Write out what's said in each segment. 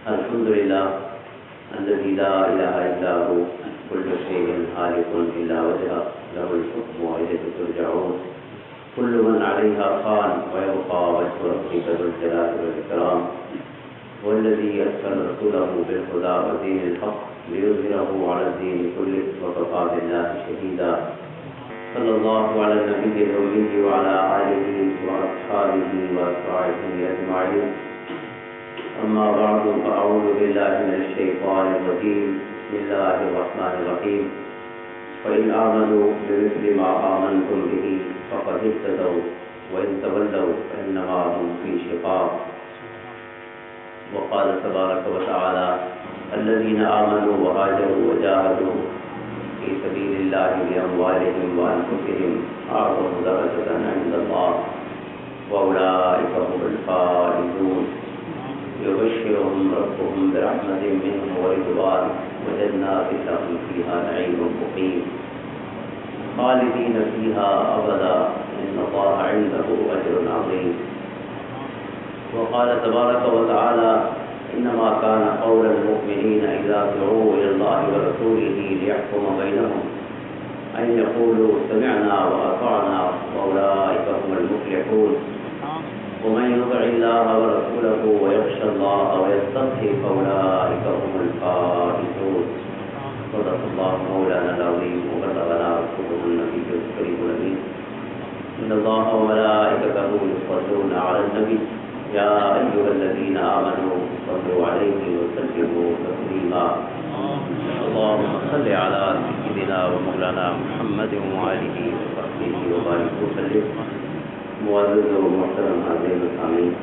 الحمد لله الذي لا إله إلا هو كل شيء هالك إلا وجهه له الحكم وإليه ترجعون كل من عليها فان ويبقى وجه ربك ذو الجلال والإكرام والذي أرسل رسوله بالهدى ودين الحق ليظهره على الدين كله وكفى بالله شهيدا صلى الله على النبي الأمي وعلى آله وأصحابه وأتباعه أجمعين أما بعد فأعوذ بالله من الشيطان الرجيم بسم الله الرحمن الرحيم فإن آمنوا بمثل ما آمنتم به فقد اهتدوا وإن تولوا فإنما هم في شقاق وقال تبارك وتعالى الذين آمنوا وهاجروا وجاهدوا في سبيل الله بأموالهم وأنفسهم أعظم درجة عند الله وأولئك هم الفائزون يبشرهم ربهم برحمة منه ورضوان وجنات لهم فيها نعيم مقيم خالدين فيها أبدا إن الله عنده أجر عظيم وقال تبارك وتعالى إنما كان قول المؤمنين إذا دعوا إلى الله ورسوله ليحكم بينهم أن يقولوا سمعنا وأطعنا وأولئك هم المفلحون ومن يطع الله ورسوله ويخشى الله ويتقي فأولئك هم الفائزون صدق الله مولانا العظيم وبلغنا رسوله النبي الكريم الأمين إن الله وملائكته يصلون على النبي يا أيها الذين آمنوا صلوا عليه وسلموا تسليما اللهم صل على سيدنا ومولانا محمد وآله وصحبه وبارك وسلم معزز و محترم حاضرین السامعین،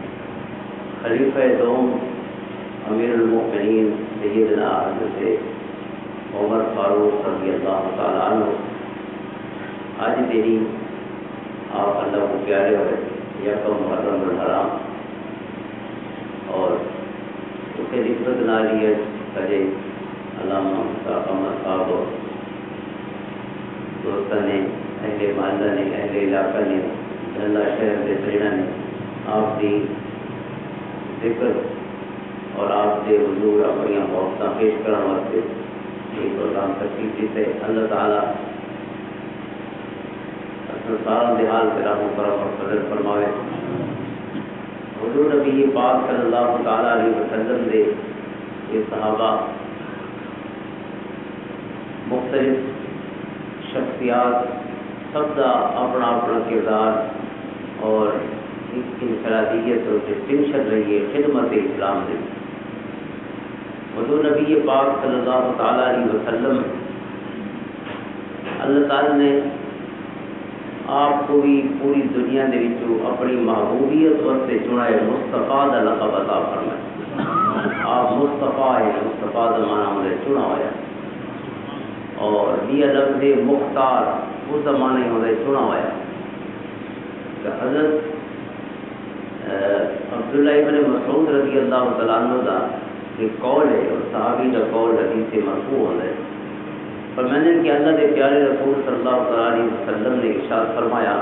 خلیفہ دوم امیر المؤمنین سیدنا حضرت عمر فاروق رضی اللہ تعالیٰ عنہ آج تیری آپ اللہ کو پیارے ہوئے یکم محرم الحرام اور اسے نسبت نالیت کرے علامہ احمد صاحب اور دوستان نے اہل محلہ نے اہل علاقہ نے اللہ شہر کے سجنا نے آپ کی ذکر اور آپ کے حضور اپنی محبت پیش کرنے واسطے یہ پروگرام ترتیب دیتے اللہ تعالیٰ سارا دہال کے راہوں کرم اور فضل فرماوے حضور نبی پاک صلی اللہ تعالیٰ علیہ وسلم دے یہ صحابہ مختلف شخصیات سب کا اپنا اپنا کردار اور انفرادیت اور ڈسٹنکشن رہی ہے خدمت اسلام میں. حضور نبی پاک صلی اللہ تعالیٰ علیہ وسلم اللہ تعالیٰ نے آپ کو بھی پوری دنیا کے اپنی محبوبیت واسطے چنائے مصطفیٰ کا لقب عطا فرمایا. آپ مصطفیٰ ہے، مصطفیٰ کا معنی ہمیں چنا ہوا اور یہ لفظ مختار اس زمانے میں چنا ہوا کہ حضرت عبداللہ ابن مسعود رضی اللہ تعالیٰ عنہ کا ایک قول ہے اور صحابی کا قول حدیث سے مرفوع ہوتا ہے. پر میں نے کہ اللہ کے پیارے رسول صلی اللہ علیہ وسلم نے ارشاد فرمایا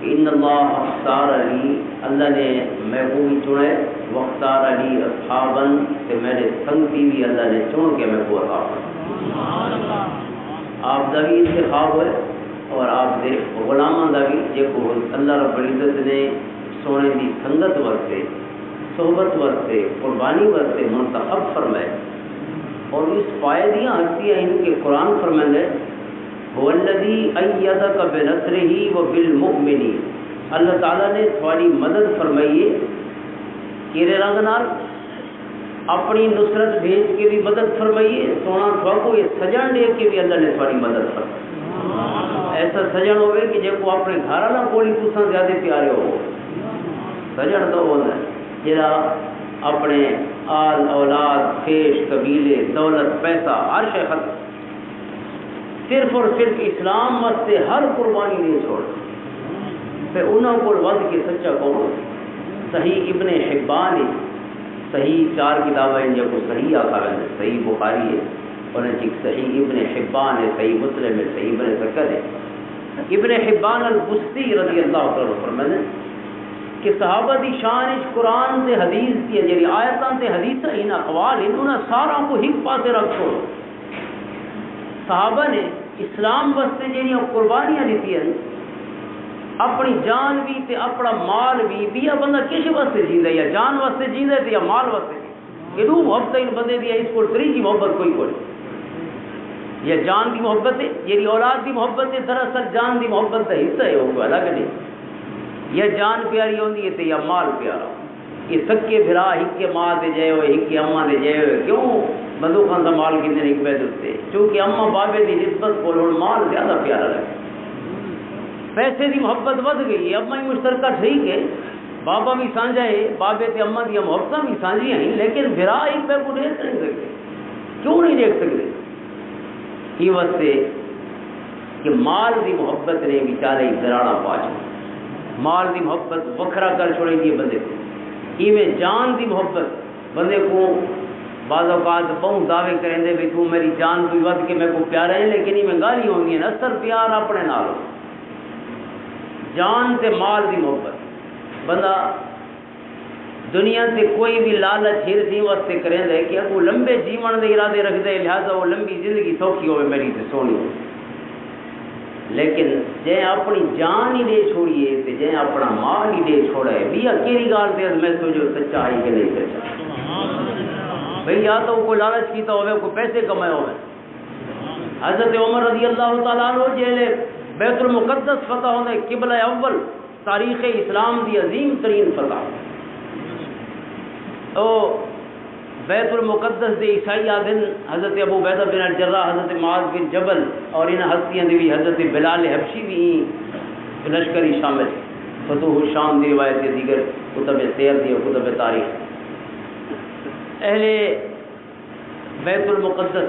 کہ ان اللہ اختار علی، اللہ نے محبوبی چنے وختار علی اصحاباً کہ میرے سنگتی بھی اللہ نے چن کے محبوب عطا فرمایا. آپ کا بھی انتخاب ہوئے اور آپ دے غلاموں کا بھی جو اللہ رب العزت نے سونے کی سنگت واسطے صحبت واسطے قربانی واسطے منتخب فرمائے اور اس فائدیاں ہستیاں ان کے قرآن فرمائے هو الذی ایدک بنصرہ وبالمؤمنین. اللہ تعالیٰ نے تھوڑی مدد فرمائیے کیرے رنگ نال اپنی نصرت بھیج کے بھی مدد فرمائیے سونا تھوڑا کو یہ سجن دے کے بھی اللہ نے تھوڑی مدد فرمائی. ایسا سجن ہوئے کہ جب وہ اپنے گھر والا کوئی تساں زیادہ پیارے ہو سجن تو ہوتا ہے جہاں اپنے آل اولاد خیش قبیلے دولت پیسہ ہر شے ختم صرف اور صرف اسلام واسطے ہر قربانی نہیں چھوڑ پھر انہوں کو ود کے سچا کون صحیح ابن حبان ہے صحیح 4 کتابیں ہیں جو کو صحیح آخر ہے صحیح بخاری ہے اور صحیح ابن حبان ہے صحیح مسلم ہے صحیح ابن سکر ہے. ابن حبان البستی رضی اللہ عنہ فرماتے ہیں کہ صحابہ دی شان قرآن تے حدیث کی جڑی آیتاں تے حدیث ان اقوال انہوں سارا کو ایک پاسے رکھو. صحابہ نے اسلام واسطے جڑی قربانیاں دیتی ہیں اپنی جان بھی تے اپنا مال بھی یا بندہ کس واسطے جیندا یا جان واسطے جیندا تے یا مال واسطے. یہ دو محبت ان بندے دی اس کو تری کی محبت کوئی کوئی یا جان دی محبت ہے یہ اولاد دی محبت ہے. دراصل جان دی محبت کا حصہ ہے وہ الگ نہیں. یا جان پیاری ہوندی ہے تے یا مال پیارا. یہ سکے بھرا ایک کے ماں دے جائے ہوئے ایک کے اماں دے جائے ہوئے کیوں بندوقاں دا مال کتنے ایک پہ دیتے چونکہ اماں بابے دی نسبت کو مال زیادہ پیارا لگے. پیسے دی محبت ود گئی ہے. اماں ہی مشترکہ ٹھیک ہے بابا بھی سانجا ہے بابے تے اماں دی محبتاں بھی سانجیاں ہیں لیکن بھرا ایک پہ کو دیکھ نہیں سکتے. کیوں نہیں دیکھ سکتے؟ یہ واسطے کہ مال دی محبت نے بیچارے دراڑا پا چھوڑا. مال دی محبت وکھرا کر چھوڑی دی بندے کو. ایویں جان دی محبت بندے کو بعض اوقات بہت دعوے کریں دے بھی تو میری جان تو ود کے میں کو پیارا ہے لیکن ایویں گالی ہوں گی اثر پیار اپنے نال. جان تے مال دی محبت بندہ دنیا سے کوئی بھی لالچ ہر سی واسطے کریں دے کہ اگو لمبے جیون دے ارادے رکھ دے لہذا وہ لمبی زندگی سوکھی ہوئے میری تے سونی ہو. لیکن جے اپنی جان ہی دے چھوڑیے تے جے اپنا مال ہی دے چھوڑے بیا کیری گال تے میں سوچو سچا ہے کہ نہیں سچا. بھئی یا تو کوئی لالچ کیتا ہوئے کوئی پیسے کمائے ہوئے. حضرت عمر رضی اللہ تعالیٰ عنہ جیلے بیت المقدس فتح ہونے قبلہ اول تاریخ اسلام دی عظیم ترین فتح. تو بیت المقدس دے عیسائی آدن حضرت ابو عبیدہ بن الجراح حضرت معاذ بن جبل اور ان ہستیاں دی بھی حضرت بلال حبشی بھی لشکری شامل. فتوح الشام دی روایت دیگر کتب سیر دی اور کتب تاریخ. اہل بیت المقدس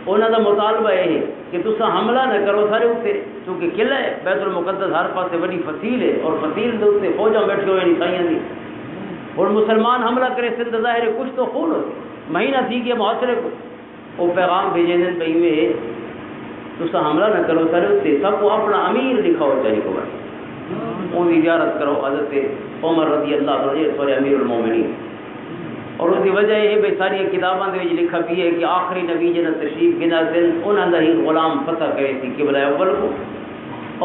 انہوں کا مطالبہ یہ ہے کہ تسا حملہ نہ کرو سارے اتنے کیونکہ قلعہ ہے بیت المقدس ہر پاسے بڑی فصیل ہے اور فصیل دے اتنے فوجاں بیٹھے ہوئے عیسائیاں دی اور مسلمان حملہ کرے سند ظاہر ہے کچھ تو خون ہو مہینہ تھی کہ محاصرے کو وہ پیغام بھیجے دن پہ میں تسا حملہ نہ کرو سارے اتنے سب کو اپنا امیر لکھاؤ چاہیے کو ان کی زیارت کرو حضرت عمر رضی اللہ عنہ سورے امیر المومنین. اور اس کی وجہ یہ ہے بھائی ساری کتابوں کے لکھا بھی ہے کہ آخری نبی جن تشریف گنا دن انہوں نے ہی غلام فتح کرے تھی قبلہ اول کو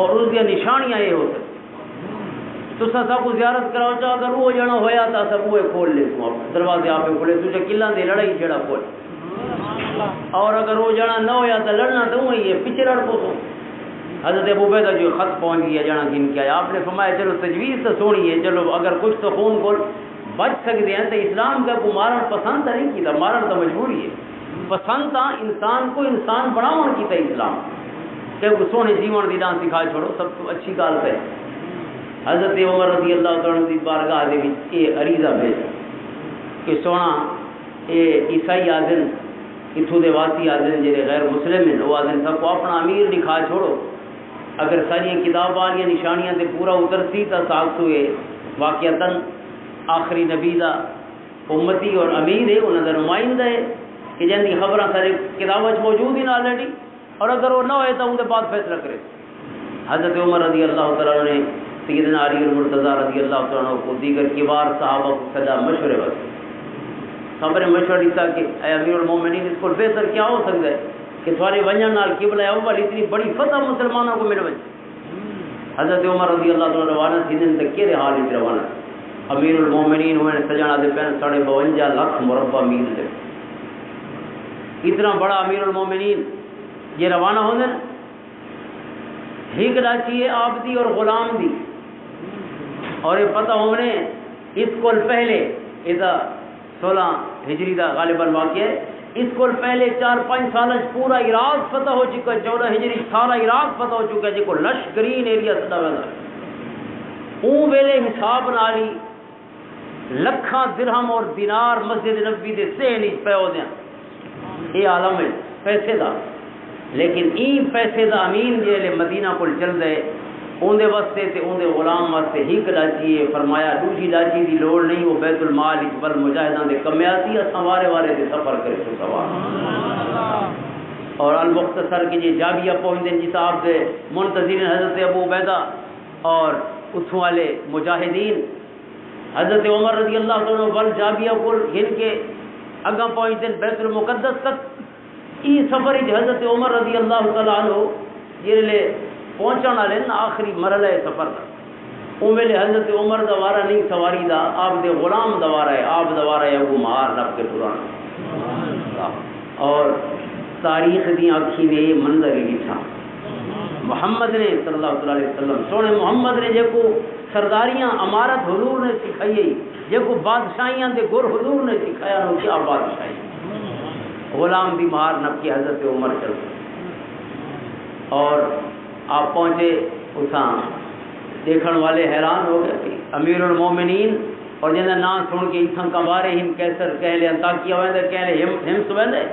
اور اس کی نشانیاں یہ ہو سکتی. تو سب کو زیارت کراؤ چاہو اگر وہ جانا ہویا تھا سب وہ کھول لے تو دروازے آپ کھولے تجھے قلعہ دے لڑائی چھڑا کھول. اور اگر وہ جانا نہ ہویا تو لڑنا تو وہی ہے پیچھے لڑ پو. حضرت ابو عبیدہ جو خط پہنچ گیا جانا کن کیا آپ نے فرمایا چلو تجویز تو سونی ہے چلو اگر کچھ تو خون کھول بچ سکتے ہیں تو اسلام کا کو مارن پسند نہیں کیتا مارن تو مجبوری ہے. پسند تھا انسان کو انسان بناؤن کیتا اسلام کہ سونے جیون دی دان سکھا چھوڑو سب تو اچھی گال ہے. حضرت عمر رضی اللہ تعالیٰ دی بارگاہ دے وچ یہ عریضہ بھیجا کہ سونا یہ عیسائی آدن اتھو دے واسی آدن جڑے غیر مسلم ہیں وہ آدن سب کو اپنا امیر لکھا چھوڑو. اگر ساری کتاب والی نشانیاں تے پورا اترتی تو ساخت ہوئے واقعتاً آخری نبی دا امتی اور امیر ہے انہوں کا نمائندہ ہے کہ جن کی خبریں سارے کتابیں موجود ہی نہ آلریڈی اور اگر وہ نہ ہوئے تو ان کے بعد فیصلہ کرے. حضرت عمر رضی اللہ تعالیٰ نے سیدنا علی المرتضیٰ رضی اللہ تعالیٰ کو دیگر کبار صحابہ کو سجا مشورے وقت خبر مشورہ دیتا کہ اے امیر المومنین اس کو بہتر کیا ہو سکتا ہے کہ تھوڑے ونجن نال قبلہ اول اتنی بڑی فتح مسلمانوں کو مل وجہ. حضرت عمر رضی اللہ تعالیٰ روانہ تھی دن تک کہہ حال ہی روانہ امیر المومنین ہوئے سجانا دے پہن 52 لاکھ مربع میل دے اتنا بڑا امیر المومنین یہ روانہ ہونے ہی کراچی ہے آپ دی اور غلام دی. اور یہ پتہ ہونے اس کو پہلے اذا 16 ہجری دا غالباً واقع ہے اس کو پہلے 4-5 سال پورا عراق فتح ہو چکا 14 ہجری سارا عراق فتح ہو چکا ہے جس کو لشکرین ایریا سدا ویدا اون ویلے حساب نالی لکھاں درہم اور دینار مسجد نبی دے سے نہیں پے ہو دیا یہ عالم ہے پیسے دا. لیکن این پیسے دا امین جیلے مدینہ کو چل دے اندے واسطے تے اندے غلام واسطے ہی کراچی ہے فرمایا دوسری لاچی دی لوڑ نہیں وہ بیت المال اجبل مجاہدان دے کمیاتی اساں وارے دے سفر کرے تو سوا. اور المختصر کے جی جابیہ پہنچ دیں جس آپ دے منتظرین حضرت ابو عبیدہ اور اتھوں والے مجاہدین حضرت عمر رضی اللہ عنہ ول جابیہ کو ہن کے اگاں پہنچتے بیت المقدس تک یہ سفر حضرت عمر رضی اللہ تعالیٰ عنہ جیلے پہنچن والے آخری مرحلہ سفر کا ان ویلے حضرت عمر دوارا نہیں سواری دا آپ دے غلام دوارا ہے آپ دوارا ہے وہ مہار نب کے پرانا اور تاریخ دی آنکھی نے یہ منظر ہی ڈٹھا محمد نے صلی اللہ علیہ وسلم سونے محمد نے جے کو سرداریاں امارت حضور نے سکھائی جے کو بادشاہیاں دے گر حضور نے سکھایا نو کیا بادشاہی غلام بھی مہار نب کی حضرت عمر چل اور آپ پہنچے اتھاں دیکھن والے حیران ہو گئے کہ امیر المومنین اور جنہیں نام سن کے اتھاں کمارے ہم کیسر کہہ لے انتاکیہ ویندے کہہ لے ہمس ویندے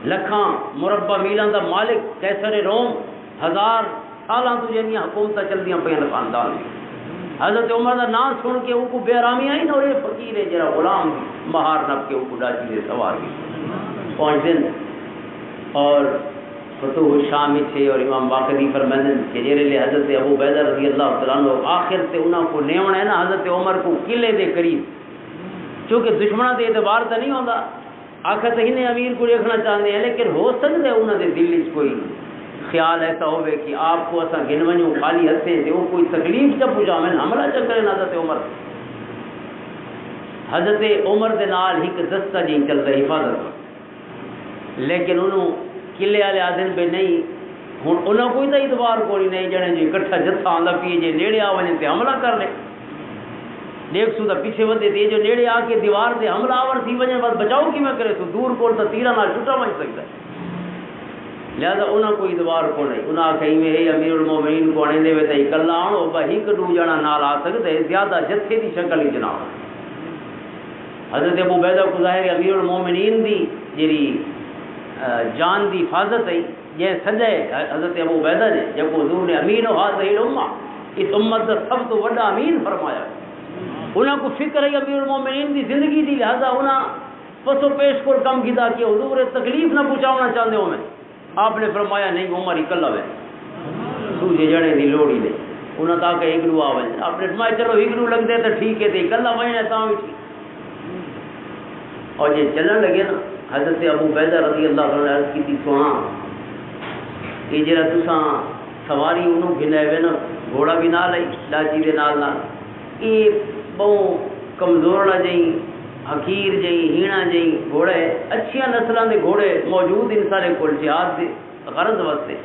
لکھاں مربع میلان دا مالک کیسر روم 1000 سالاں تو جنیاں حکومتہ چل دیاں پہن خاندان دی حضرت عمر دا نام سن کے وہ کو بے آرامی آئی نا اور یہ فقیر ہے جرا غلام مہار نب کے وہ کو ڈاچی دے سوار بھی پہنچ دن اور فتوح شام تھے اور امام باقری فرمائن کہ جیرے لے حضرت ابو عبیدہ رضی اللہ تعالیٰ عنہ آخر سے انہوں کو نیون ہے نا حضرت عمر کو قلعے دے قریب چونکہ دشمنہ دے اعتبار تو نہیں ہوتا آخر تو انہیں امیر کو دیکھنا چاہتے ہیں لیکن ہو سکتا ہے انہوں نے دل کوئی خیال ایسا ہوئے کہ آپ کو ایسا گنونیوں خالی ہتھے سے وہ کوئی تکلیف چا پوچھا میں حملہ چا کریں حضرت عمر حضرت عمر دے نال ہی دستہ جی چلتا حفاظت لیکن انہوں قلعے والے آدھن پہ نہیں ہوں انہوں کوئی تو اتبار کوئی نہیں جڑے جی کٹھا جتھا آندا پیے جی نیڑے آ وجے تے حملہ کر لے دیکھ سو پیچھے ودے تے جو نیڑے آ کے دیوار سے حملہ آور تھی وجے بس بچاؤ کی میں کرے تو دور کول تو تیرا نال چھٹا بن سکتا ہے لہذا انہوں کوئی اتبار کو نہیں انہوں کہیں میں امیر المومنین کو آنے دے وے تے کلا آنو با ہک ڈو جنا نال آ سکتے زیادہ جتھے دی شکل ہی جناب حضرت ابو عبیدہ کو ظاہر امیر المومنین دی جڑی جان دی حفاظت ہے یہ سجے حضرت ابو عبیدہ نے جب حضور نے امین و حاضر الامہ اس امت کا سب تو بڑا امین فرمایا انہوں کو فکر ہے امیر المومنین دی زندگی دی لہذا انہوں پسو پیش کر کم کیتا کہ حضور تکلیف نہ پہنچانا چاہتے ہو میں آپ نے فرمایا نہیں عمر اکلا ہے سوجے جڑے دی لوڑی دے انہوں تاکہ ایگرو آوے آپ نے فرمایا چلو ایگرو لگ دے تو ٹھیک ہے تے اکلا وجنے تاں بھی ٹھیک اور یہ چلن لگے نا حضرت ابو عبیدہ رضی اللہ عنہ عرض کی تھی سونا یہ جرا تساں سواری انہوں گھنے ہوئے نا گھوڑا بھی نہ لئی لاچی دے نال نال یہ بہت کمزور نہ جائیں حقیر جائیں ہینا جائیں گھوڑے اچھیاں نسلوں دے گھوڑے موجود ان سارے کول جہاد دے غرض واسطے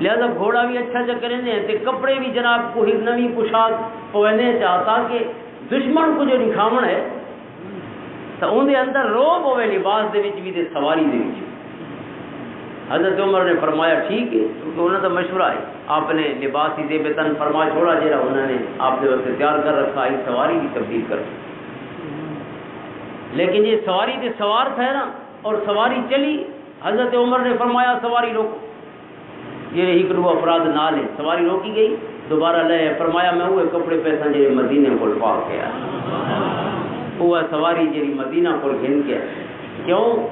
لہذا گھوڑا بھی اچھا چا کریں تے کپڑے بھی جناب کو ہی نوی پوشاک پونے چاہتا کہ دشمن کو جو دکھاون ہے تو اندر اندر روب ہوئے لباس دے وچ بھی تے سواری دے وچ حضرت عمر نے فرمایا ٹھیک ہے کیونکہ انہوں نے مشورہ ہے آپ نے لباس ہی دے بتن فرما چھوڑا جرا انہوں نے آپ نے وقت تیار کر رکھا ہے سواری بھی تبدیل کر لیکن یہ سواری دے سوار تھا نا اور سواری چلی حضرت عمر نے فرمایا سواری روکو یہ ایک دو افراد نہ لیں سواری روکی گئی دوبارہ لے فرمایا میں ہوئے کپڑے پیسہ جی مدینے کو پا گیا وہ سواری جی مدینہ کو گھن کے کیوں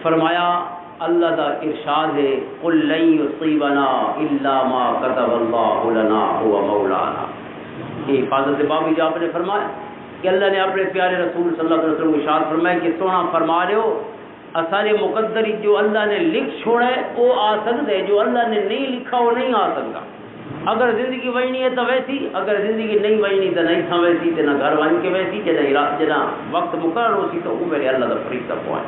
فرمایا اللہ دا ارشاد ہے قل لن یصیبنا الا ما كتب اللہ لنا هو مولانا یہ حفاظت بابی جو آپ نے فرمایا کہ اللہ نے اپنے پیارے رسول صلی اللہ علیہ وسلم کو ارشاد فرمایا کہ سونا فرما رہے ہو اثر مقدری جو اللہ نے لکھ چھوڑا ہے وہ آ سکتا ہے جو اللہ نے نہیں لکھا وہ نہیں آ سکتا اگر زندگی وجنی ہے تو ویسی اگر زندگی نہیں وجنی تو نہیں تھا ویسی تو نہ گھر ون کے ویسی جنا وقت مقرر ہو سی تو وہ میرے اللہ کا فریضہ پوائے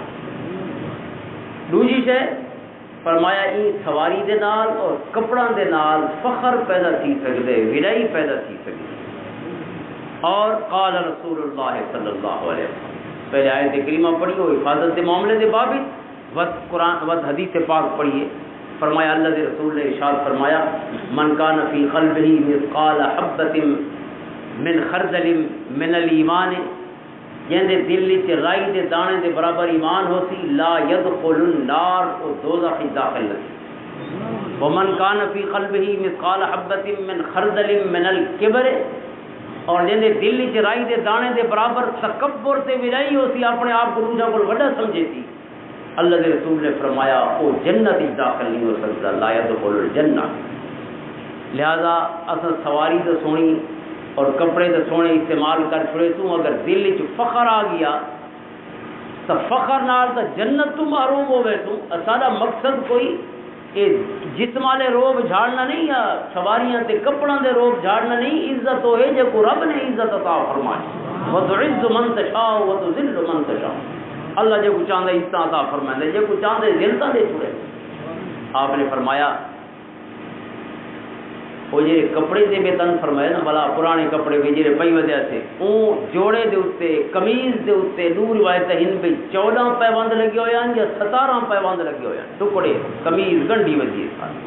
دوجی شے فرمایا این سواری دے نال اور کپڑا دے نال فخر پیدا تھی سکتے ولائی پیدا تھی سکتی اور قال رسول اللہ صلی اللہ علیہ وسلم پہلے آیت کریمہ پڑھی ہو حفاظت کے معاملے دے بابت ود قرآن ود حدیث پاک پڑھیے فرمایا اللہ کے رسول نے ارشاد فرمایا من کان فی قلبہ مثقال حبۃ من خردل من الایمان جندے دل وچ رائی دے دانے دے برابر ایمان ہوسی لا يدخل النار او دوزخ داخل نہیں ومن کان فی قلبہ مثقال حبۃ من خردل من الکبر اور جندے دل وچ رائی دے دانے دے برابر تکبر تے ولائی ہوسی اپنے آپ کو دوجا کو بڑا سمجھے تھی اللہ کے رسول نے فرمایا او جنت داخل نہیں ہو سکتا لا يدخل الجنہ لہذا اصل سواری تو سونی اور کپڑے تو سونے استعمال کر چھڑے تو اگر دل وچ فخر آ گیا تو فخر نال تو جنت تو محروم ہوئے تو سارا مقصد کوئی جسم والے روب جھاڑنا نہیں یا سواریاں تے کپڑوں دے روب جھاڑنا نہیں، عزت ہوئے جے کو رب نے عزت عطا فرمائی، وتعز من تشاء وتذل من تشاء، اللہ جے کو چاہندے عزت عطا فرمائے جے کو چاہندے ذلت دے چھڑے۔ آپ نے فرمایا وہ جی کپڑے دے بے تن فرمایا نا بلا پرانے کپڑے بھی جڑے پئی ودیا سے اون جوڑے دے اوتے قمیض دے اوتے دور روایت ہن پہ 14 پیوند لگے ہوئے ہیں یا 17 پیوند لگے ہوئے ہیں، ٹکڑے قمیض گنڈی وجی سارے۔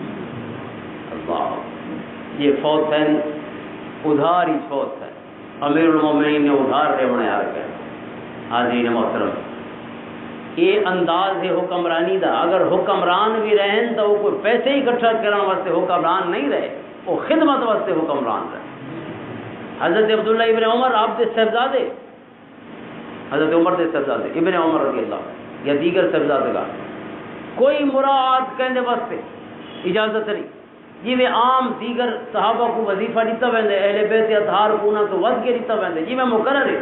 اللہ یہ فوت ہے ادھار ہی فوت ہے، امیر المومنین نے ادھار دے بنایا گیا۔ حاضرین محترم یہ انداز ہے حکمرانی دا، اگر حکمران بھی رہن تو وہ کوئی پیسے اکٹھا کرنے واسطے حکمران نہیں رہے، وہ خدمت واسطے حکمران رہے۔ حضرت عبداللہ ابن عمر آپ دے صاحبزادے، حضرت عمر دے صاحبزادے ابن عمر رضی اللہ یا دیگر صاحبزادے کا کوئی مراعات کرنے واسطے اجازت نہیں، جی میں عام دیگر صحابہ کو وظیفہ دیتا ویندے، اہل بیت اطہار کو نہ تو ود کے دیتا ویندے، جی میں مقرر ہے،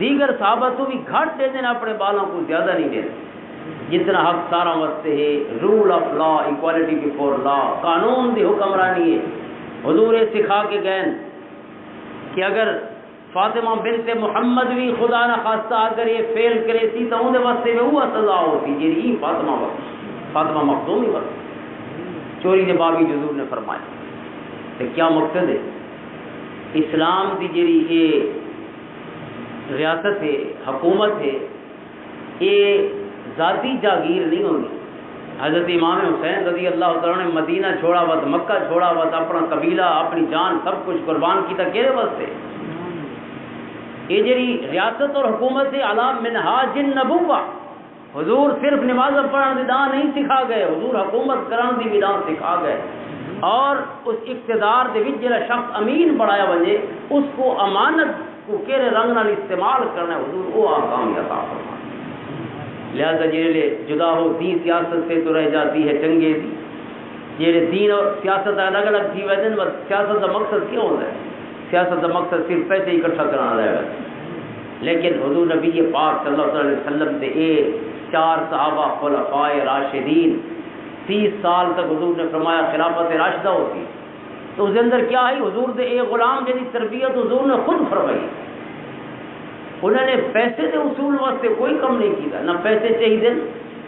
دیگر صحابہ تو بھی گھٹ دے دیں اپنے بالوں کو زیادہ نہیں دے دیں، جتنا حق سارا واسطے ہے، rule of law, equality before law, قانون دی حکمرانی ہے۔ حضور سکھا کے گئے کہ اگر فاطمہ بنت محمد بھی خدا نہ خواستہ اگر یہ فیل کرے تھی تو انہیں واسطے میں وہ سزا ہوتی جی فاطمہ وقت فاطمہ مخدومی وقت چوری کے بابی حضور نے فرمایا۔ تو کیا مقصد ہے اسلام کی جی یہ ریاست ہے، حکومت ہے، یہ ذاتی جاگیر نہیں ہوگی۔ حضرت امام حسین رضی اللہ تعالیٰ نے مدینہ چھوڑا وقت، مکہ چھوڑا وقت، اپنا قبیلہ اپنی جان سب کچھ قربان کیتا کہڑے واسطے؟ یہ جی ریاست اور حکومت علی منہاج النبوہ، حضور صرف نماز پڑھنے دی دان نہیں سکھا گئے، حضور حکومت کرنے دی بھی دان سکھا گئے، اور اس اقتدار دے وچ جڑا شخص امین بنایا وجے اس کو امانت کو کہڑے رنگ نال استعمال کرنا ہے، حضور وہ آکام عطا فرمائے۔ لہذا جیڑے جدا ہو دین سیاست سے تو رہ جاتی ہے چنگے دی، جیڑے دین اور سیاست الگ الگ تھی وجن سیاست کا مقصد کیوں ہوتا ہے؟ سیاست کا مقصد صرف پیسے اکٹھا کرانا رہے گا، لیکن حضور نبی پاک صلی اللہ علیہ وسلم سے اے 4 صحابہ خلفائے راشدین 30 سال تک حضور نے فرمایا خلافت راشدہ ہوتی، تو اس کے اندر کیا ہے؟ حضور دے اے غلام جنی تربیت حضور نے خود فرمائی، انہوں نے پیسے دے اصول واسطے کوئی کم نہیں کیا، نہ پیسے چاہیے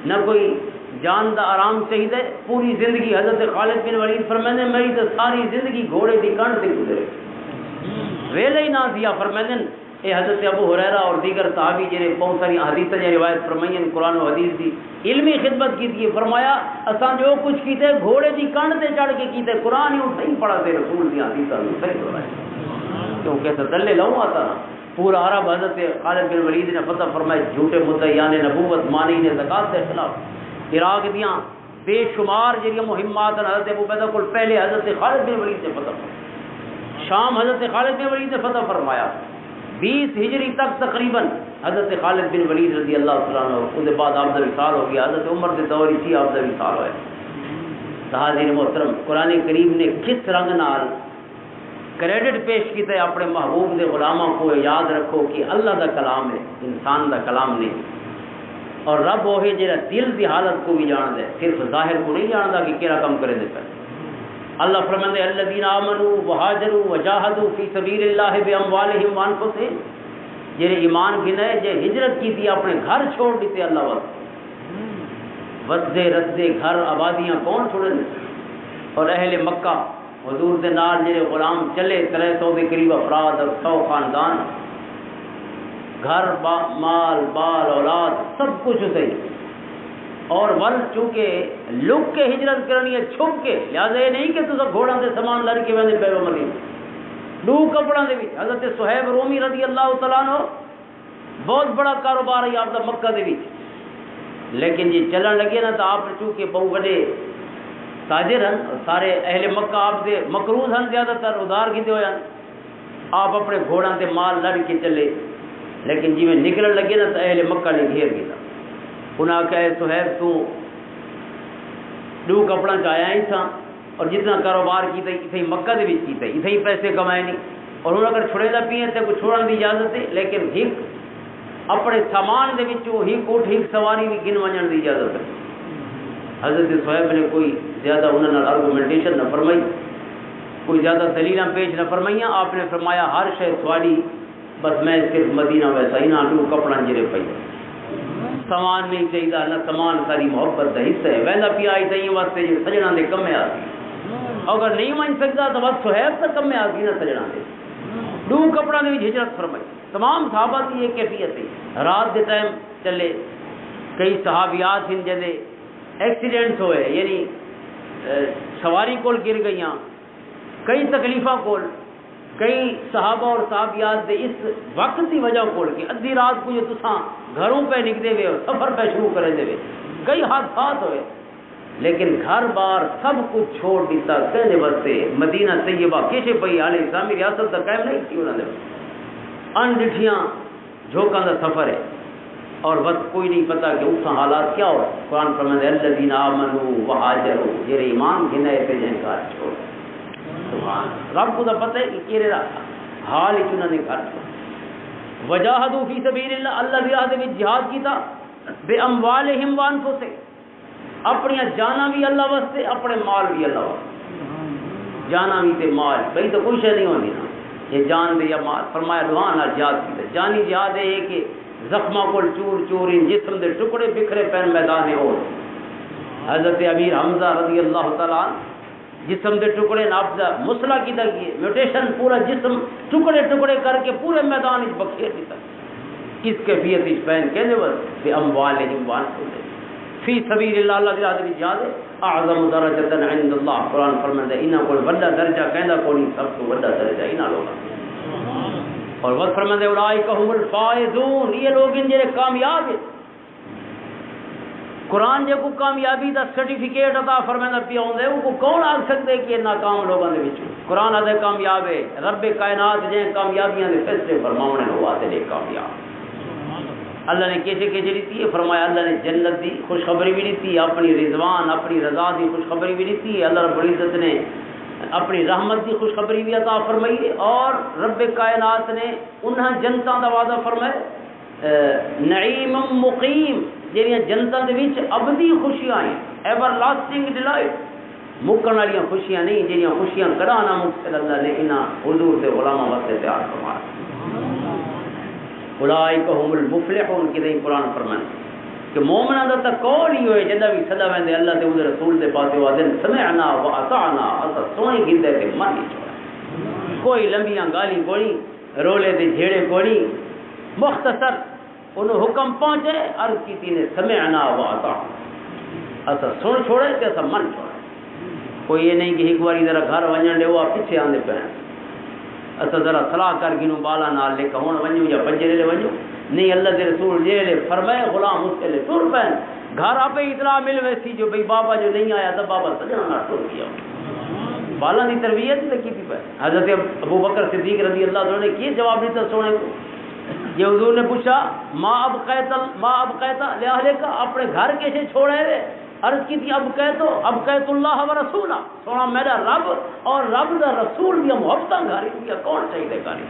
نہ کوئی جان دا آرام چاہیے، پوری زندگی حضرت خالد بن ولید فرمائیں میری تو ساری زندگی گھوڑے کی کن سے گزرے، ویلے ہی نہ دیا فرمائیں۔ اے حضرت ابو ہریرہ اور دیگر صحابی جنہیں بہت ساری حدیثیں جو روایت فرمائیں قرآن و حدیث دی علمی خدمت کی تھی، فرمایا اساں جو کچھ کیتے گھوڑے کی کن سے چڑھ کے کیتے، قرآن ہی نہیں پڑھا تے رسول دی حدیثاں صحیح کروایا، کیونکہ تدلے لوں آتا نا پورا عرب حضرت خالد بن ولید نے فتح فرمائے، جھوٹے مدعیان نبوت مانی نے زکات کے خلاف عراق دیاں بے شمار جڑی مہمات حضرت ابو بیدہ کو پہلے حضرت خالد بن ولید نے فتح فرمایا، شام حضرت خالد بن ولید نے فتح فرمایا، 20 ہجری تک تقریباً حضرت خالد بن ولید رضی اللہ تعالیٰ عنہ، اس کے بعد آپ کا وصال ہو گیا، حضرت عمر کے دور اسی آپ کا وصال ہوئے۔ حاضرین محترم قرآن کریم نے کس رنگ نال کریڈٹ پیش کیتا ہے اپنے محبوب دے غلاموں کو، یاد رکھو کہ اللہ دا کلام ہے، انسان دا کلام نہیں، اور رب وہ ہے جڑا دل دی حالت کو بھی جان دے، صرف ظاہر کو نہیں جاندا کہ کیڑا کم کرے دے پہ۔ اللہ فرماتے ہیں الذین آمنوا وہاجروا وجاہدوا فی سبیل اللہ باموالہم وانفسہم، جڑے ایمان گنے جے ہجرت کی تھی اپنے گھر چھوڑ دیتے اللہ واسطے، وسدے رسدے گھر آبادیاں کون چھوڑے دے، اور اہل مکہ حضور دے نال جڑے غلام چلے 300 کے قریب افراد اور 100 خاندان، گھر مال بال اولاد سب کچھ صحیح، اور ول چونکہ لک کے ہجرت کرنی ہے چھپ کے، لہٰذا یہ نہیں کہ تو گھوڑا سے سامان لڑ کے ویندے پے مدینے دو کپڑا دے وچ۔ حضرت صہیب رومی رضی اللہ تعالیٰ عنہ بہت بڑا کاروبار ہے آپ دا مکہ دے وچ، لیکن جی چلن لگے نا تو آپ چونکہ بہت بڑے تاجر ہیں، سارے اہل مکہ آپ دے مقروض ہیں، زیادہ تر ادھار کیتے ہوئے ہیں، آپ اپنے گھوڑا سے مال لڑ کے چلے، لیکن جی میں نکلن لگے نا تو اہل مکہ نے گھیر دیا، انہاں کہے صہیب تو دو کپڑا چایا ہی تھا، اور جتنا کاروبار کیتا اتنے ہی مکہ دے وچ کیتا، اتنے ہی پیسے کمائے نہیں، اور ہوں اگر چھڑے دا پیے تے کوئی چھوڑن دی اجازت ہے، لیکن ہک اپنے سامان دے وچوں ہک اٹھ ہک سواری بھی گن ونجن دی اجازت ہے۔ حضرت صہیب نے کوئی زیادہ انہوں نے آرگومنٹیشن نہ فرمائی، کوئی زیادہ دلیلاں پیش نہ فرمائیاں، آپ نے فرمایا ہر شے تھوڑی، بس میں صرف مدینہ ویسا ہی نہ لوں کپڑا جرے پئی سامان نہیں چاہیے نہ سامان ساری محبت کا حصہ ہے، ویلا پیا آئی تھی واسطے جو سجنا دے کم میں آتی، اگر نہیں من سکتا تو بس صہیب تو کم میں آتی نہ سجنا دے دو کپڑا نے بھی ہجرت فرمائی۔ تمام صحابہ کی یہ کیفیت ہے، رات کے ٹائم چلے، کئی صحابیات ہیں جیسے ایکسیڈنٹس ہوئے، یعنی سواری کول گر گئیاں، کئی تکلیفاں کول، کئی صحابہ اور صحابیات دے اس وقت کی وجہ کول کہ ادھی رات کو جو تساں گھروں پہ نکلے ہوئے اور سفر پہ شروع کرے دے ہوئے، کئی حادثات ہوئے، لیکن گھر بار سب کچھ چھوڑ دیتا کہنے واسطے مدینہ طیبہ کیسے پئی عالی اسلامی ریاست کا قائم نہیں تھی انہوں نے، ان ڈٹھیاں جھوکاں کا سفر ہے، اور بس کوئی نہیں پتا کہ اس حالات کیا ہو۔ قرآن فرماتا ہے الذین آمنوا وہاجروا، یہ ایمان گھنے پہ جن کا چھوڑ، سبحان رب کو تو پتہ ہے کہ کیرے حال ہی انہوں نے کر چھوڑ، وجاہدوا فی سبیل اللہ، اللہ دی راہ دے وچ جہاد کیتا، بے اموالہم وانفسہم، اپنی جانا بھی اللہ واسطے، اپنے مال بھی اللہ واسطے، جانا بھی تے مال بھئی تو کوئی شے نہیں ہوندی نا، یہ جان دے یا مال، فرمایا دوہاں نال جہاد کیتا، جانی جہاد ہے کہ زخماں کو چور چور ان جسم دے ٹکڑے بکھرے پین میدان احد، حضرت امیر حمزہ رضی اللہ تعالیٰ جسم دے ٹکڑے نافذہ مسئلہ کی دگی میوٹیشن پورا جسم ٹکڑے ٹکڑے کر کے پورے میدان وچ بکھیر دیتا، اس کیفیت وچ پین کہنے بس بے اموالہم وانفسہم فی سبیل اللہ، اللہ دی راہ وچ جہاد ہے اعظم درجۃ عند اللہ، قرآن فرماتا ہے انہاں کول بڑا درجہ کہندا کوئی سب تو بڑا درجہ انہاں لوگاں، اور وقت فرماتا ہے اولئک هم الفائزون، یہ لوگ ان جڑے کامیاب ہیں، قرآن جے کو کامیابی دا سرٹیفکیٹ عطا فرمانا پیا ہوندا ہے، وہ کو کون آکھ سکدے کہ ناکام لوگاں دے وچ قرآن دے کامیاب ہے، رب کائنات جے کامیابیاں دے فیصلے فرماونے نو واسطے دے کامیاب، اللہ نے کیسے کیسے دیتی ہے، فرمایا اللہ نے جنت دی خوشخبری بھی دیتی ہے، اپنی رضوان اپنی رضا دی خوشخبری بھی دیتی ہے، اللہ رب العزت نے اپنی رحمت کی خوشخبری بھی عطا فرمائی ہے، اور رب کائنات نے انہاں جنتاں دا وعدہ فرمایا نعیم مقیم، جہاں جنتاں دے وچ ابدی خوشیاں ہیں، ایور لاسٹنگ ڈیلائٹ، مکن والیاں خوشیاں نہیں، جہاں خوشیاں کڑانا مقصد اللہ نے انہاں حضور دے غلاماں واسطے تیار فرمایا، اولئک هم المفلحون کی نہیں قرآن فرمایا کہ مومناں دا تک قول ہی ہوئے جنہ بھی صدا ویندے اللہ تے اودے رسول دے پاسے وادن سمعنا واطعنا، اسا سونی گندے تے من نہیں چھوڑا، کوئی لمبیاں گالی کوئی رولے تے جھیڑے کوئی، مختصر انہوں حکم پہنچے عرض کیتی نے سمعنا واطعنا، اسا سن چھوڑے تے اسا من چھوڑے، کوئی یہ نہیں کہ ایک باری ذرا گھر ونجن دے وہ پیچھے آندے پے اسا ذرا صلاح کر گنو بالا نال لے کہ ہن ونجو یا بجے لے ونجو نہیں، اللہ دے رسول جے لے فرمائے غلام اس کے لے ٹر پین، گھر آپ اطلاع مل ویسی جو بھئی بابا جو نہیں آیا تھا بابا سجنا نہ ٹر گیا، بالا دی تربیت نے کی تھی پہ حضرت ابو بکر صدیق رضی اللہ عنہ نے کی جواب دیتا سونے کو، یہ حضور نے پوچھا ما ابقیتا لہلے کا، اپنے گھر کیسے چھوڑے ہوئے، عرض کی تھی ابقیت اللہ و رسولہ، سونا میرا رب اور رب دا رسول بھی محبتاں گھاری بھی کون چاہیے گھاری،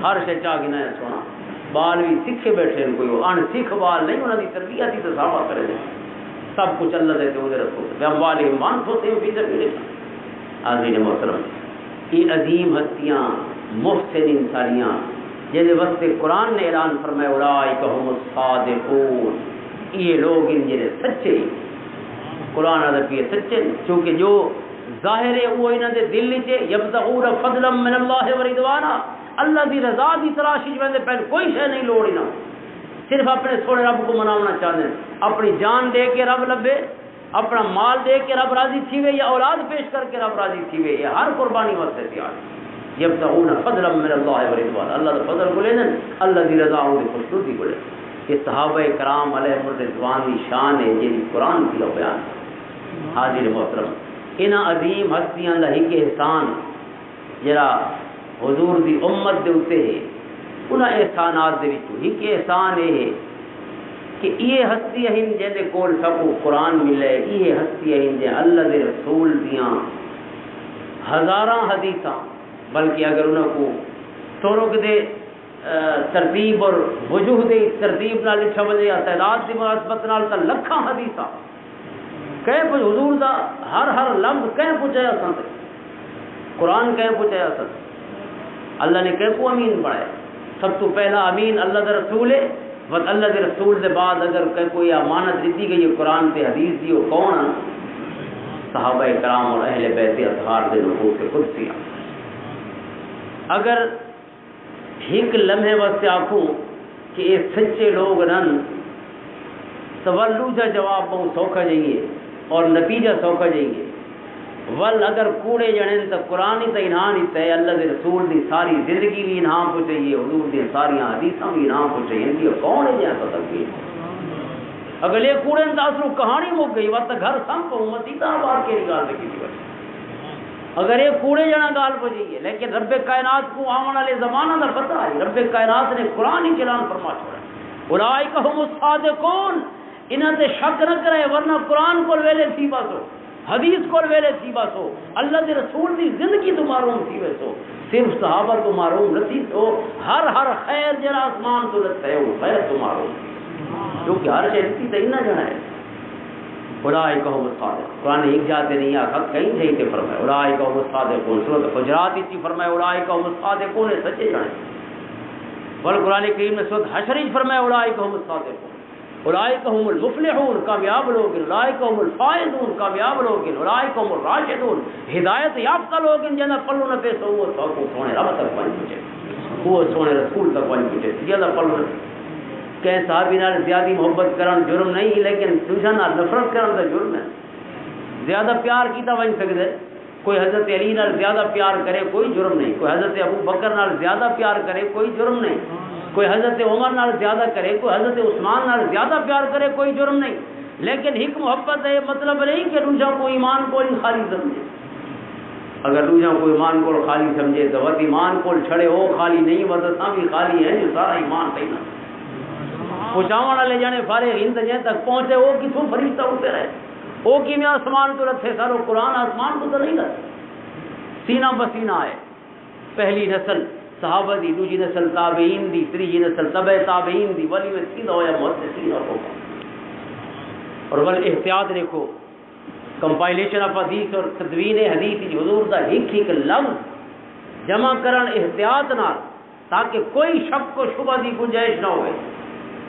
ہر شے چاہ گنا ہے سونا، بال بھی سکھے بیٹھے کوئی ان سکھ بال نہیں، انہوں نے تربیت ہی تو صحابہ کرے دے، سب کچھ اللہ دے تو رسول بے اموالہم وانفسہم فی سبیل اللہ۔ حاضرین محترم، یہ عظیم ہستیاں محسن انسانیاں جیسے وقت قرآن نے اعلان فرمایا اولئک هم الصادقون، یہ لوگ ان جڑے سچے، قرآن ادب یہ سچے، چونکہ جو ظاہر ہے وہ انہاں دے دل وچ یبتغون فضلا من اللہ ورضوانا، اللہ دی رضا دی تلاش وچ ویندے پہلے کوئی شے نہیں لوڑ نہ، صرف اپنے سونے رب کو مناونا چاہتے ہیں، اپنی جان دے کے رب لبے، اپنا مال دے کے رب راضی تھی وے، یا اولاد پیش کر کے رب راضی تھی وے، یہ ہر قربانی واسطے تیار ہے، یبتغون فضلا من اللہ ورضوانا، اللہ دا فضل کو لینا، اللہ دی رضا دی خوشنودی کو لینا، یہ صحابہ کرام علیہ الرضوان کی شان ہے جی قرآن کی بیان۔ حاضر محترم، انہاں عظیم ہستیاں دا ایک احسان جڑا حضور دی امت دے اوتے ہے، انہاں احسانات دے وچوں ایک احسان ہے کہ یہ ہستیاں ہیں جن دے کول سب قرآن ملے، یہ ہستیاں ہیں جن اللہ دے رسول دیاں ہزاراں حدیثاں، بلکہ اگر انہاں کو طرق دے ترتیب اور وجوہ دے ترتیب نال لکھا وجے یا تعداد دی مناسبت نال تا لکھاں حدیثاں کہیں پہ حضور دا ہر لفظ کہیں پہنچایا سن قرآن کہیں پہنچایا سن اللہ نے کہیں کو امین بنایا سب تو پہلا امین اللہ دا رسول ہے بس اللہ کے رسول کے بعد اگر کوئی امانت دیتی گئی ہے قرآن تے حدیث دی وہ کون صحابہ کرام اور اہل بیت اطہار دے نفوس قدسیہ اگر ایک لمحے واسطے آکھوں کہ یہ سچے لوگ نن تولو جا جواب بہت سوکھا جائیے اور نتیجہ سوکھا جائیے ول اگر کوڑے جڑیں تو قرآن ہی تو انعام ہی تے اللہ کے رسول دی ساری زندگی بھی انعام کو چاہیے حضور دی ساری حدیثاں بھی انعام کو چاہیے یہ کون ہے جہاں پتہ کی اگر یہ کوڑے انداز کہانی مک گئی وقت گھر سمپ امتی تا بار کے نگال رکھی تھی اگر یہ کوڑے جنا گال کو جائیے لیکن رب کائنات کو آمن والے زمانہ کا پتہ ہے رب کائنات نے قرآن ہی چلان فرما چھوڑا اولئک هم الصادقون انہاں تے شک نہ کرے ورنہ قرآن کو ویلے تھی باسو حدیث کو ویلے تھی باسو اللہ دے رسول دی زندگی تو معروم تھی ویسو صرف صحابہ تو معروم نہ تھی تو ہر خیر جرا آسمان تو لگتا ہے وہ خیر تو معروم کیونکہ ہر شے کی تے نہ جانا ہے اولئک هم الصادقون قرآن ایک جاتے نہیں آ کہیں جہی تے فرمایا اولئک هم الصادقون سورۃ حجرات کی فرمایا اولئک هم الصادقون سچے جانے بل قرآن کریم نے سورۃ حشر فرمایا اولئک هم الصادقون اولئک هم المفلحون کامیاب لوگ اولئک هم الفائزون کامیاب لوگ اولئک هم الراشدون ہدایت یافتہ لوگ جنہاں پلو نہ پیسو وہ تو سونے رب تک پہنچ پہنچے وہ سونے رسول تک پہنچ پہنچے جنہاں پلو کہ صحابی نال زیادہ محبت کرن جرم نہیں لیکن دوسرا نال نفرت کرن دا جرم ہے زیادہ پیار کیتا ون سکدے کوئی حضرت علی نال زیادہ پیار کرے کوئی جرم نہیں کوئی حضرت ابو بکر نال زیادہ پیار کرے کوئی جرم نہیں کوئی حضرت عمر نال زیادہ کرے کوئی حضرت عثمان نال زیادہ پیار کرے کوئی جرم نہیں لیکن ایک محبت ہے مطلب نہیں کہ دوسرا کو ایمان کو خالی سمجھے اگر دوسرا کو ایمان کو خالی سمجھے تو وہ ایمان کو چھڑے ہو خالی نہیں ورنہ بھی خالی ہے جو سارا ایمان صحیح نہ پہنچاون والے جانے فارغ ہند جے تک پہنچے وہ کتوں فرشتہ اٹھتے رہے وہ کی میں آسمان تو رکھے سارو قرآن آسمان کو تو نہیں رکھتے سینہ بسینہ ہے پہلی نسل صحابہ دی دوسری نسل تابعین دی تیسری نسل تبع تابعین دی ولی میں سیدھا ہویا محدثین اور ول احتیاط دیکھو کمپائلیشن آف حدیث اور تدوین حدیث حضور دا ایک لفظ جمع کرن احتیاط نال تاکہ کوئی شک و شبہ دی گنجائش نہ ہوئے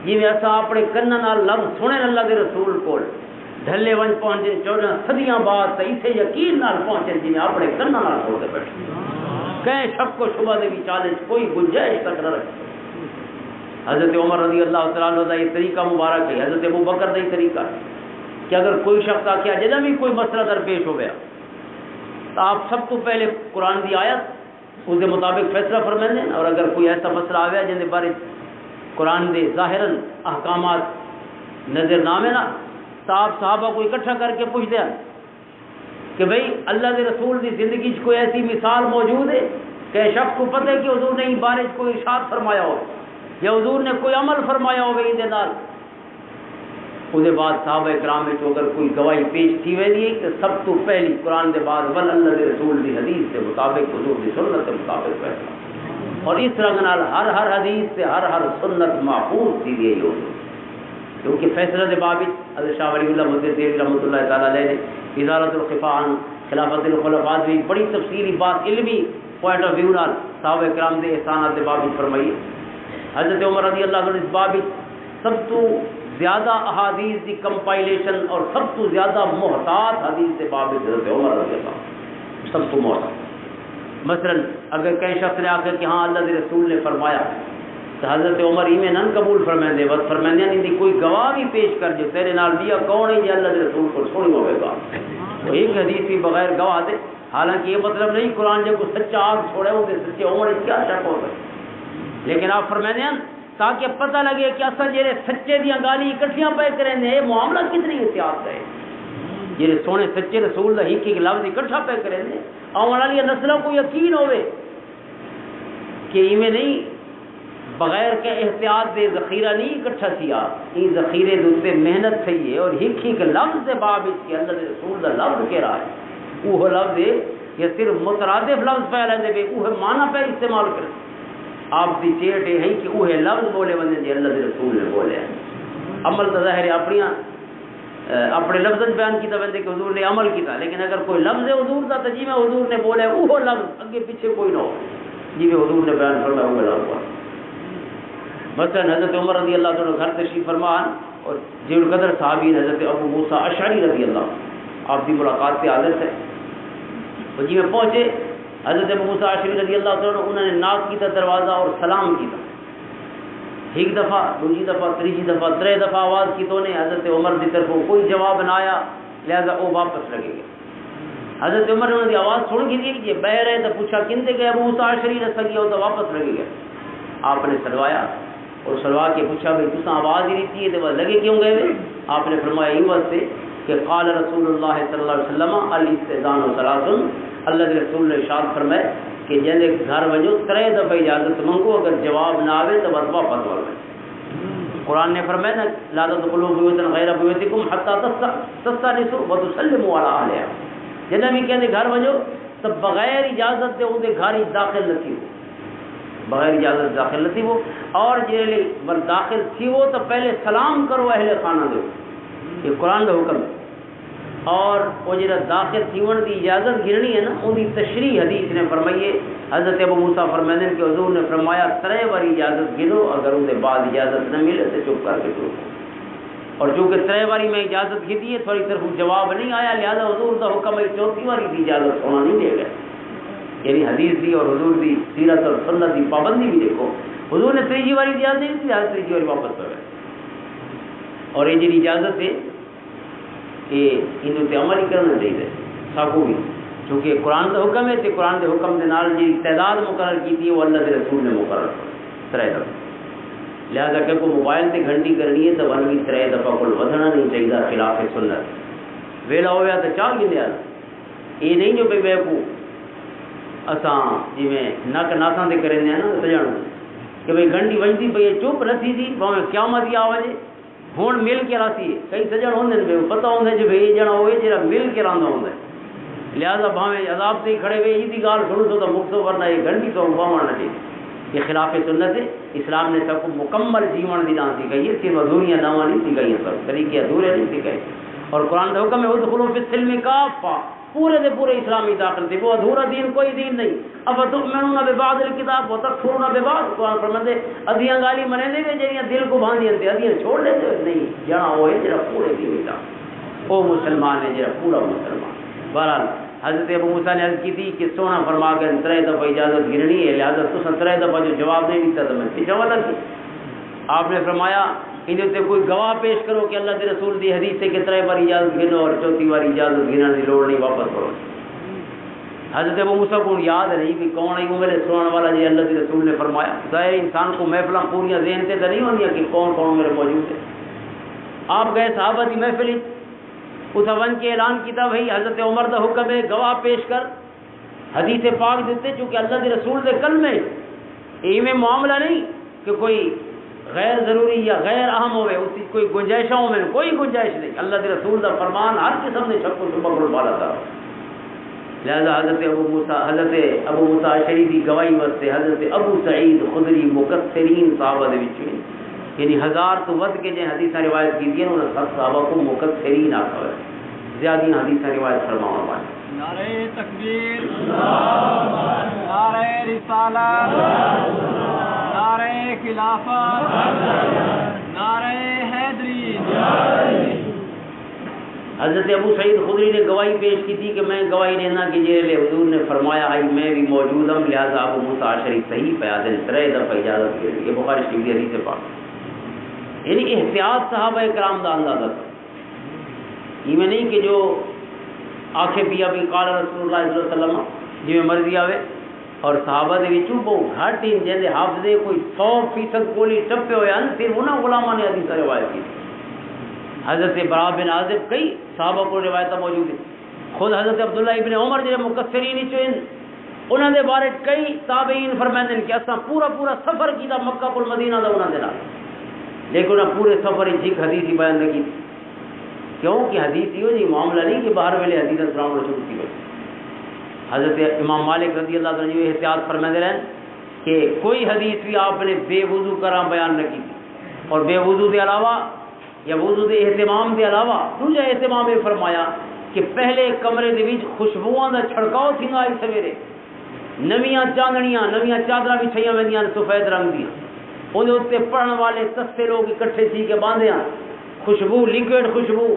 جی میں ایسا اپنے کنن نال لفظ سنے اللہ کے رسول کو ڈھلے ون پہنچے 14 صدیاں بعد تو اسے یقین نال پہنچے جی میں اپنے کنن نال چھوڑ کے بیٹھے کہیں شک و شبہ دے چالش کوئی گنجائش تک نہ رکھے حضرت عمر رضی اللہ تعالیٰ عنہ دا یہ طریقہ مبارک ہے حضرت ابو بکر دا یہ طریقہ ہے کہ اگر کوئی شخص آ کے جدہ بھی کوئی مسئلہ درپیش ہو گیا تو آپ سب تو پہلے قرآن دی آیت اس کے مطابق فیصلہ فرمائیں دیں اور اگر کوئی ایسا مسئلہ آ گیا جن کے بارے قرآن دے ظاہراً احکامات نظر نامے نہ تو آپ صحابہ کو اکٹھا کر کے پوچھ دیں کہ بھئی اللہ کے رسول کی زندگی کوئی ایسی مثال موجود ہے کہ شخص کو پتہ ہے کہ حضور نے بارے کوئی ارشاد فرمایا ہو یا حضور نے کوئی عمل فرمایا ہو گئی دے نال اس کے بعد صحابہ کرام میں اگر کوئی گواہی پیش تھی ویندی ہے کہ سب تو پہلی قرآن کے بعد ول اللہ کے رسول کی حدیث کے مطابق حضور کی سنت کے مطابق فیصلہ اور اس طرح نال ہر حدیث سے ہر سنت محفوظ تھی گئی ہو کیونکہ فیصلہ کے باب حضرت شاہ ولی اللہ محدث رحمۃ اللہ تعالیٰ علیہ نے ازالۃ الخفاء عن خلافت الخلفاء بھی بڑی تفصیلی بات علمی پوائنٹ آف ویو نال صحابہ کرام دے احسانات کے باب فرمائی حضرت عمر رضی اللہ عنہ اس باب سب تو زیادہ احادیث کی کمپائلیشن اور سب تو زیادہ محتاط حدیث کے باب حضرت عمر رضی اللہ سب تو محتاط مثلا اگر کہیں شخص نے آ کر کہ ہاں اللہ کے رسول نے فرمایا تو حضرت عمر ہی میں نن قبول فرمائیں دے بس فرمائیں نہیں کوئی گواہ بھی پیش کر جو تیرے نال دیا کون ہے یہ اللہ کے رسول کو چھوڑی ہوئے گا تو ایک حدیث بھی بغیر گواہ دے حالانکہ یہ مطلب نہیں قرآن جب کوئی سچا آگ چھوڑے ہو تو سچے عمر اس کیا شک ہو سکے لیکن آپ فرمائیں تاکہ پتہ لگے کہ اصل جڑے سچے دیاں گالی اکٹھیاں پہ کریں یہ معاملہ کتنی احتیاط ہے جڑے سونے سچے رسول دا ایک لفظ اکٹھا پہ کریں آنے والی نسلوں کو یقین ہوئے کہ میں نہیں بغیر کے احتیاط دے ذخیرہ نہیں اکٹھا کیا یہ ذخیرے دوسرے محنت تھی ہے اور ایک لفظ دے باب اس کے اللہ دے رسول دا لفظ کہہ رہا ہے وہ لفظ ہے یا صرف مترادف لفظ پہ لے دے وہ معنی پہ استعمال کرے آپ کی چیٹ یہ ہے کہ وہ لفظ بولے بندے جی اللہ کے رسول نے بولے ہیں. عمل تو ظاہر ہے اپنے لفظ بیان کیا بندے کہ حضور نے عمل کیا، لیکن اگر کوئی لفظ ہے حضور کا تو جی میں حضور نے بولے وہ لفظ اگے پیچھے کوئی نہ ہو جی میں حضور نے بیان فرمایا وہ لفظ ہوا. مثلا حضرت عمر رضی اللہ عنہ گھر تشریف فرمان اور ذی القدر صحابی حضرت ابو موسیٰ اشعری رضی اللہ آپ کی ملاقات سے حاضر تھے. اور جی میں پہنچے حضرت ابو موسیٰ اشعری رضی اللہ عنہ انہوں نے ناک کیا دروازہ اور سلام کیا. ایک دفعہ دوسری دفعہ تیسری دفعہ ترے دفعہ آواز کی تو نے حضرت عمر کی طرف کوئی جواب نہ آیا، لہذا وہ واپس لگے گئے. حضرت عمر نے انہوں کی آواز سن کی تھی کہ بہ رہے تو پوچھا کندے گئے ابو موسیٰ اشعری نے سگی ہو تو واپس لگے گئے. آپ نے سلوایا اور سلوا کے پوچھا بھائی تُساں آواز ہی نہیں تھی تو لگے کیوں گئے؟ آپ نے فرمایا یہ بات سے کہ قال رسول اللہ صلی اللہ علیہ وسلم الاستئذان ثلاث، اللہ کے رسول نے ارشاد فرمایا کہ جنہیں گھر وجو ترے دفعہ اجازت منگو، اگر جواب نہ آوے تو بس واپس وڑ. قرآن نے فرمایا نا لا تدخلوا بیوتا غیر بیوتکم حتی تستأنسوا وتسلموا علی اہلہا، جنہیں بھی کہتے گھر وجو تو بغیر اجازت دے ان کے گھر داخل نہ تھی، بغیر اجازت داخل نہ تھی وہ، اور جیلے بر داخل تھی وہ تو پہلے سلام کرو اہل خانہ دو، یہ قرآن کا حکم ہے. اور وہ جڑا داخل تھیون دی اجازت گرنی ہے نا ان کی تشریح حدیث نے فرمائیے. حضرت ابو موسیٰ فرماتے ہیں کہ حضور نے فرمایا ترے بار اجازت گنو، اگر ان کے بعد اجازت نہ ملے تو چپ کر کے چلو. اور چونکہ ترے باری میں اجازت کی ہے تھوڑی طرف جواب نہیں آیا، لہذا حضور کا حکم ہے چوتھی باری کی اجازت ہونا نہیں دے گا. یعنی حدیث دی اور حضور دی سیرت اور سنت دی پابندی بھی دیکھو، حضور نے تیجی باری اجازت نہیں تھی، لہٰذا تیجی باری واپس پہ گئے. اور یہ جی اجازت ہے کہ ان تے عمل ہی کرنا چاہیے ساکو بھی، چونکہ قرآن کا حکم ہے تو قرآن کے حکم کے نال جی تعداد مقرر کی تھی وہ اللہ کے رسول نے مقرر ترے دفعہ. لہٰذا کہ کوئی موبائل سے گھنٹی کرنی ہے تو ون بھی ترے دفعہ کو ودھنا نہیں چاہیے خلاف سنت. ویلا ہوا تو چاہ گیا یہ نہیں جو بھائی بے کو اساں جی میں نک ناساں سے کریں نا سجن کہ بھائی گھنٹی بجتی پی چپ نہ تھی تھی بھاویں قیامت یا وجے ہوں مل کے راسی ہے. کئی سجن ہوں پتہ ہوں جو بھائی یہ جنا ہوئے جا مل کے رہا ہوں، لہٰذا بھاویں عذاب سے ہی کھڑے ہوئے یہ گال سنو تو مکسو ورنہ یہ گھنٹی تو بہانا چاہیے. یہ خلاف سنت ہے. اسلام نے سب کو مکمل جیون کی دان سکھائی ہے، صرف ادھوریاں داواں نہیں سکھائی ہیں، سب طریقے ادھورے نہیں سکھائے. اور قرآن کا حکم ہے ادخلوا فی السلم کافہ، پورے دے پورے اسلامی داخل تھے، وہ ادھورا دین کوئی دین نہیں. افتؤمنون ببعض الکتاب وتکفرون ببعض، قرآن فرماتے ادھیاں گالی منے دے جڑیاں دل کو باندھیاں تے ادھیاں چھوڑ دے نہیں جہاں وہ ہے جڑا پورے دین دا وہ مسلمان ہے جڑا پورا مسلمان. بہرحال حضرت ابو موسیٰ نے عرض کی تھی کہ سونا فرما کے ترے دفعہ اجازت گرنی ہے، لہٰذا تو ترے دفعہ جو جواب نہیں دیتا تو میں پیچھے والا کی. آپ نے فرمایا انہیں تے کوئی گواہ پیش کرو کہ اللہ کے رسول دی حدیث سے کہ ترے بار اجازت گنو اور چوتھی بار اجازت گننے کی لوڑ نہیں، واپس کرو. حضرت ابو موسیٰ کو یاد نہیں کہ کون ہے میرے سننے والا جی اللہ کے رسول نے فرمایا. ظاہر انسان کو محفلیں پوریاں ذہن سے تو نہیں ہوندیاں کہ کون کون میرے موجود ہے. آپ گئے صحابہ کی محفل اس ون کے اعلان کیا بھائی حضرت عمر کا حکم ہے گواہ پیش کر حدیث پاک دیتے چونکہ اللہ کے رسول کے کلمے یہ میں معاملہ نہیں کہ کوئی غیر ضروری یا غیر اہم ہوئے اس کی کوئی گنجائشوں میں کوئی گنجائش نہیں. اللہ کے رسول کا فرمان ہر قسم نے شک و شبہ کو بالا تھا. لہذا حضرت ابو موسیٰ اشعری کی گواہی واسطے حضرت ابو سعید خدری مکثرین صحابہ دے وچ یعنی 1000 تو ود کے جن حدیث روایت کی تھی انہوں نے سب صحابہ کو مکثرین آخا ہے، زیادہ حدیث روایت فرماؤ والے. نعرہ تکبیر، نعرہ رسالت، نعرہ خلافت، نعرہ حیدری. حضرت ابو سعید خدری نے گواہی پیش کی تھی کہ میں گواہی دینا کہ جیلے حضور نے فرمایا آئی میں بھی موجود ہوں، لہذا ابو موسیٰ اشعری صحیح پیادن ترے دفعہ اجازت کے لیے. یہ بخاری شریف کی حدیث پاک. یعنی احتیاط صحابہ کرام دا اندازہ تھا. یہ میں نہیں کہ جو آنکھیں پیا بھی قال رسول اللہ صلی اللہ علیہ وسلم جی میں مرضی آوے اور صحابہ دے وچوں بہت گھٹ ہی جیسے حافظے کوئی 100% کولی ٹپے ہوئے ہیں صرف انہاں غلاماں نے حدیث روایت کی. حضرت براء بن عازب کئی صحابہ کو روایتیں موجود ہیں. خود حضرت عبداللہ ابن عمر جو مکثرین چوں انہوں نے بارے کئی تابعین فرمائے کہ اساں پورا سفر کیتا مکہ کو مدینہ دا انہاں دے نال، لیکن پورے سفر ایک حدیث ہی بیان نہیں کی. کیوں کہ حدیث یہ جی معاملہ نہیں کہ باہر ویلے حدیث سناؤ شروع کی. حضرت امام مالک رضی اللہ عنہ احتیاط فرمائے رہے کہ کوئی حدیث بھی آپ نے بے وضو کرا بیان نہ کی اور بے وضو کے علاوہ یا وضو کے اہتمام کے علاوہ دوجا اہتمام یہ فرمایا کہ پہلے کمرے دے وچ خوشبوؤں کا چھڑکاؤ تھینگا آئی سویرے نویاں چاندنیاں نویاں چادر بچھائیاں ویندیاں سفید رنگ دیاں وہ اتنے پڑھن والے سستے لوگ اکٹھے تھی کے باندھے ہیں خوشبو لیکوڈ خوشبو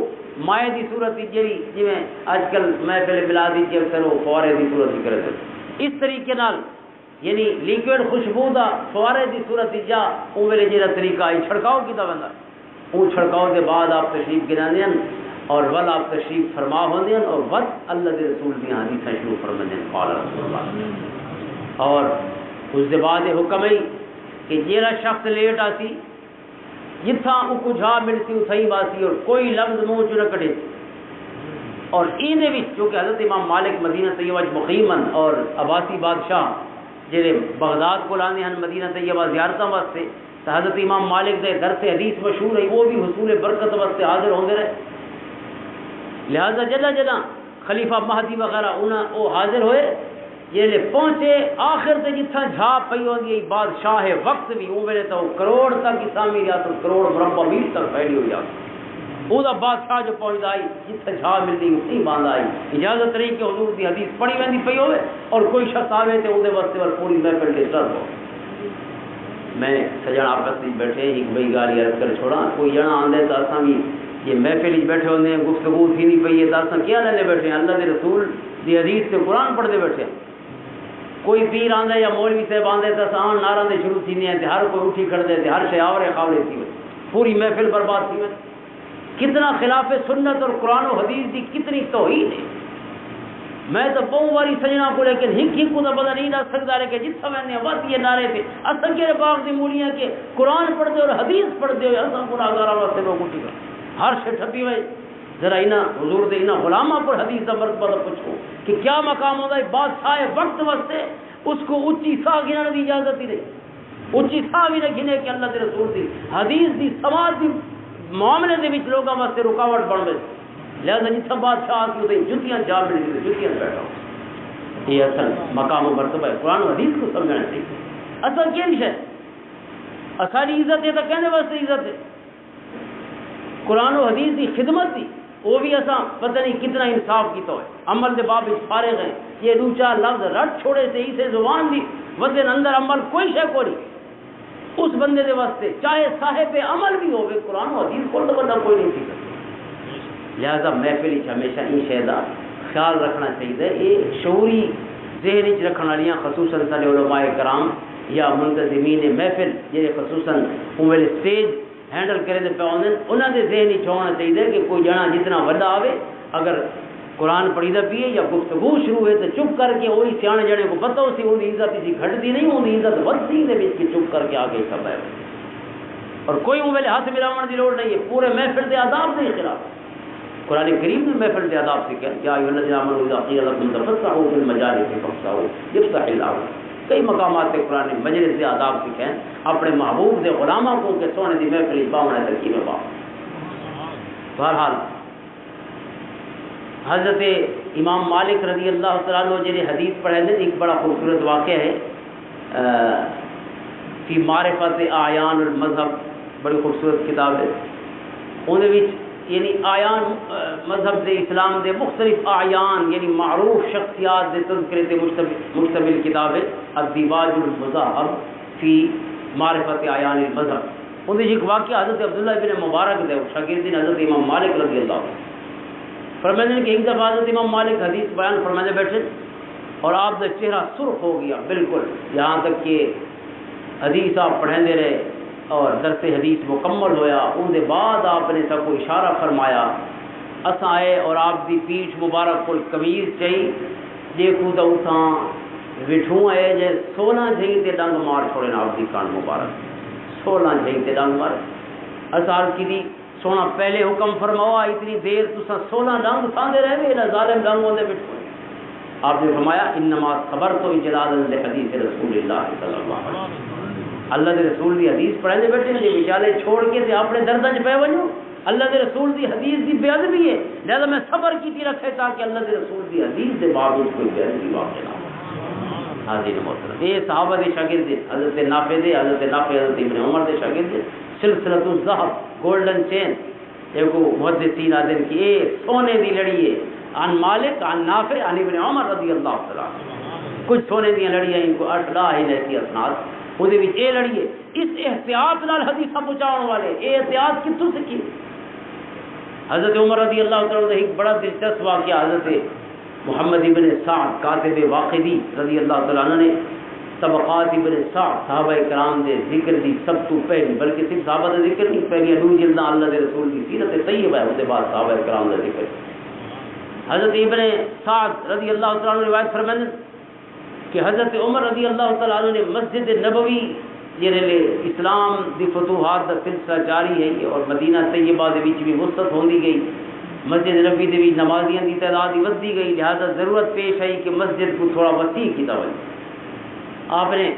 مائع کی صورت جی جی اج کل محفل ملادی کے اکثر وہ فوارے کی صورت ہی کرے اس طریقے نال یعنی لیکوڈ خوشبو دا فوارے کی صورت جا وہ ویلے جہاں طریقہ آئی چھڑکاؤ کیتا بندہ وہ چھڑکاؤ کے بعد آپ تشریف گرانے ہیں اور ول آپ تشریف فرما ہوندے ہیں اور ود اللہ کے رسول دی حدیث شروع فرماندے ہیں قال رسول اللہ اور اس دے بعد یہ حکم ہے کہ جیڑا شخص لیٹ آسی جتھاں کو جھا ملتی اتھائی باسی اور کوئی لفظ منہ چ نہ کٹے اور این دے وچ جو کہ حضرت امام مالک مدینہ طیبہ مقیمن اور عباسی بادشاہ جڑے بغداد کو لانے ہیں مدینہ طیبہ زیارتاں واسطے تو حضرت امام مالک دے درس حدیث مشہور ہے وہ بھی حصول برکت واسطے حاضر ہوندے رہے لہذا جدا جدا خلیفہ مہدی وغیرہ انہاں وہ حاضر ہوئے یہ پہنچے آخر سے جتھا جھا پئی ہوندی بادشاہ وقت بھی وہ ویلے تو کروڑ تک اسلامی ریاست کروڑ مربع میل تک پھیلی ہوئی آ وہ بادشاہ جو پہنچتا آئی جتھے جھا ملتی اتنی باندھ آئی اجازت رہی کہ حضور کی حدیث پڑھی ویندی پئی ہوئے اور کوئی شخص آوے تے وہ واسطے ول پوری محفل ڈسٹرب ہو میں سجن آپس میں بیٹھے ایک بئی گالی عرض کر چھوڑا کوئی جنا آندے تو اساں بھی یہ محفل بیٹھے ہوندے ہیں گفتگو تھی نہیں پئی ہے تو اساں کیا لے بیٹھے ہیں اللہ کے رسول دی حدیث سے قرآن پڑھتے بیٹھے ہیں کوئی پیر آندا یا مولوی صاحب آندے تو اساں نعرہ دے شروع تھی نہیں ہر کوئی اٹھی کھڑ دے ہر شے آورے قابل تھی پوری محفل برباد تھی کتنا خلاف سنت اور قرآن و حدیث دی کتنی توہین ہے میں تو بہت باری سجنا کو لیکن ہک کو تو پتہ نہیں رکھ سکتا کہ جتنا میں نے بس یہ نعرے تھے اصل کے باغ دی مولیاں کہ قرآن پڑھتے اور حدیث پڑھتے ہوئے اصل گناہگار واسطے لوگ اٹھی کر ہر شے ٹھپی ہوئے ذرا انہاں حضور دے انہاں غلاماں پر حدیث کا مرتبہ پوچھو کہ کیا مقام ہوتا ہے بادشاہ وقت واسطے اس کو اچھی سا گننے کی اجازت ہی نہیں اچھی سا بھی نہ گنے کہ اللہ کے رسول دی حدیث دی سماج دی معاملے دے وچ لوگاں واسطے رکاوٹ بن گئی لہذا جتنا بادشاہ کی ہوتے جتیاں جا ملی تھی جتیاں بیٹھا ہو یہ اصل مقام و مرتبہ ہے قرآن و حدیث کو سمجھنا چاہیے اصل کیا ہے اصلی عزت ہے تو کہنے واسطے عزت ہے قرآن و حدیث کی خدمت دی وہ بھی ایسا پتہ نہیں کتنا انصاف کیتا ہے عمل دے باب فارغ ہیں یہ دو چار لفظ رٹ چھوڑے سے اسے زبان دی وزن اندر عمل کوئی شے کو نہیں اس بندے دے واسطے چاہے صاحب عمل بھی ہوگے قرآن و حدیث کو تو بندہ کوئی نہیں سیکھتا لہذا محفل ہمیشہ ان شے دا خیال رکھنا چاہیے یہ شعوری ذہن چ رکھنے والی خصوصاً سارے علماء کرام یا منتظمین محفل جہے خصوصاً ویلے اسٹیج ہینڈل کرے پہ آدھے انہوں کے ذہن چ ہونا چاہیے کہ کوئی جنا جتنا وڈا آئے اگر قرآن پڑھیدا پیے یا گفتگو شروع ہوئے تو چپ کر کے وہی سیانے جنے کو پتہ ہو سی وہ عزت اسی گھٹتی نہیں وہ عزت ودتی کہ چپ کر کے آگے سب ہے اور کوئی وہ ویلے ہاتھ ملاون کی لوڑ نہیں ہے پورے محفل کے آداب کے خلاف قرآن کریم نے محفل کے آداب سے کیا یا ایھا الذین آمنوا اذا قیل لکم تفسحوا فی المجالس فافسحوا یفسح اللہ کئی مقامات سے قرآن نے مجلس کے آداب سیکھے ہیں اپنے محبوب کے غلاموں کو کہ سونے دی محفل باونے ترکیب میں باو بہرحال حضرت امام مالک رضی اللہ تعالیٰ عنہ جنہیں حدیث پڑھے تھے ایک بڑا خوبصورت واقعہ ہے فی معرفت اعیان المذہب بڑی خوبصورت کتاب ہے انہیں یعنی اعیان مذہب دے اسلام دے مختلف اعیان یعنی معروف شخصیات دے تذکرے تے مشتمل کتاب ہے الدیباج المذاہب فی معرفت اعیان المذہب انہیں ایک واقعہ حضرت عبداللہ ابن مبارک دے شاگردین حضرت امام مالک رضی اللہ عنہ فرمانے کہ ایک دفعہ حضرت امام مالک حدیث بیان فرمانے بیٹھے اور آپ کا چہرہ سرخ ہو گیا بالکل یہاں تک کہ حدیث آپ پڑھیں دے رہے اور درس حدیث مکمل ہویا ان دے بعد آپ نے سب کو اشارہ فرمایا اساں آئے اور آپ دی پیٹھ مبارک کو قمیض چاہیے دیکھوں تو اتھاں وٹھوں ہے جے 16 جھیں تے ڈنگ مار چھوڑے آپ دی کان مبارک 16 جھیں تے ڈنگ مار اثار کی دی سونا پہلے حکم فرماوا اتنی دیر تسا 16 ڈنگ تھاندے رہے میرا ظالم ڈنگ ہوندے بٹھو آپ نے فرمایا انما صبرت اجلالا لحدیث رسول اللہ صلی اللہ علیہ وسلم اللہ کے رسول دی حدیث پڑھے بیٹھے جی بچالے چھوڑ کے تے اپنے درداں چ پے ونجو اللہ کے رسول دی حدیث دی بے ادبی ہے لہذا میں صبر کیتی رکھے تاکہ اللہ کے رسول دی حدیث دے باوجود کوئی بے ادبی واقع نہ ہو حاضر محترم یہ صحابہ دے شاگرد حضرت نافع دے حضرت ابن عمر دے شاگرد سلسلۃ الذهب گولڈن چین دیکھو محدثین آدم کی یہ سونے دی لڑی ہے عن مالک عن نافع عن ابن عمر رضی اللہ تعالیٰ کچھ سونے دی لڑی ہیں ان کو 8 لا ہی ایسی اسناد وہ یہ لڑی ہے اس احتیاط نال حدیث پہنچاؤ والے یہ احتیاط کتوں سے کی حضرت عمر رضی اللہ تعالیٰ ایک بڑا دلچسپ واقعہ حضرت محمد ابن سعد کاتب واقدی رضی اللہ تعالیٰ عنہ نے طبقات ابن سعد صحابہ کرام دے ذکر دی سب تو پہلی بلکہ صرف صحابہ دے ذکر نہیں پہلی دو جلداں اللہ دے رسول کی سیرت طیبہ ہے اس کے بعد صحابہ کرام دا ذکر حضرت ابن سعد رضی اللہ تعالیٰ عنہ روایت فرمائیں کہ حضرت عمر رضی اللہ تعالیٰ عنہ نے مسجد نبوی جہے اسلام دی فتوحات دا سلسلہ جاری ہے اور مدینہ طیبہ دے وچ بھی وسعت ہوندی گئی مسجد نبی دے وچ نمازیاں دی تعداد ودی گئی لہذا ضرورت پیش آئی کہ مسجد کو تھوڑا وسیع کیتا وجے آپ نے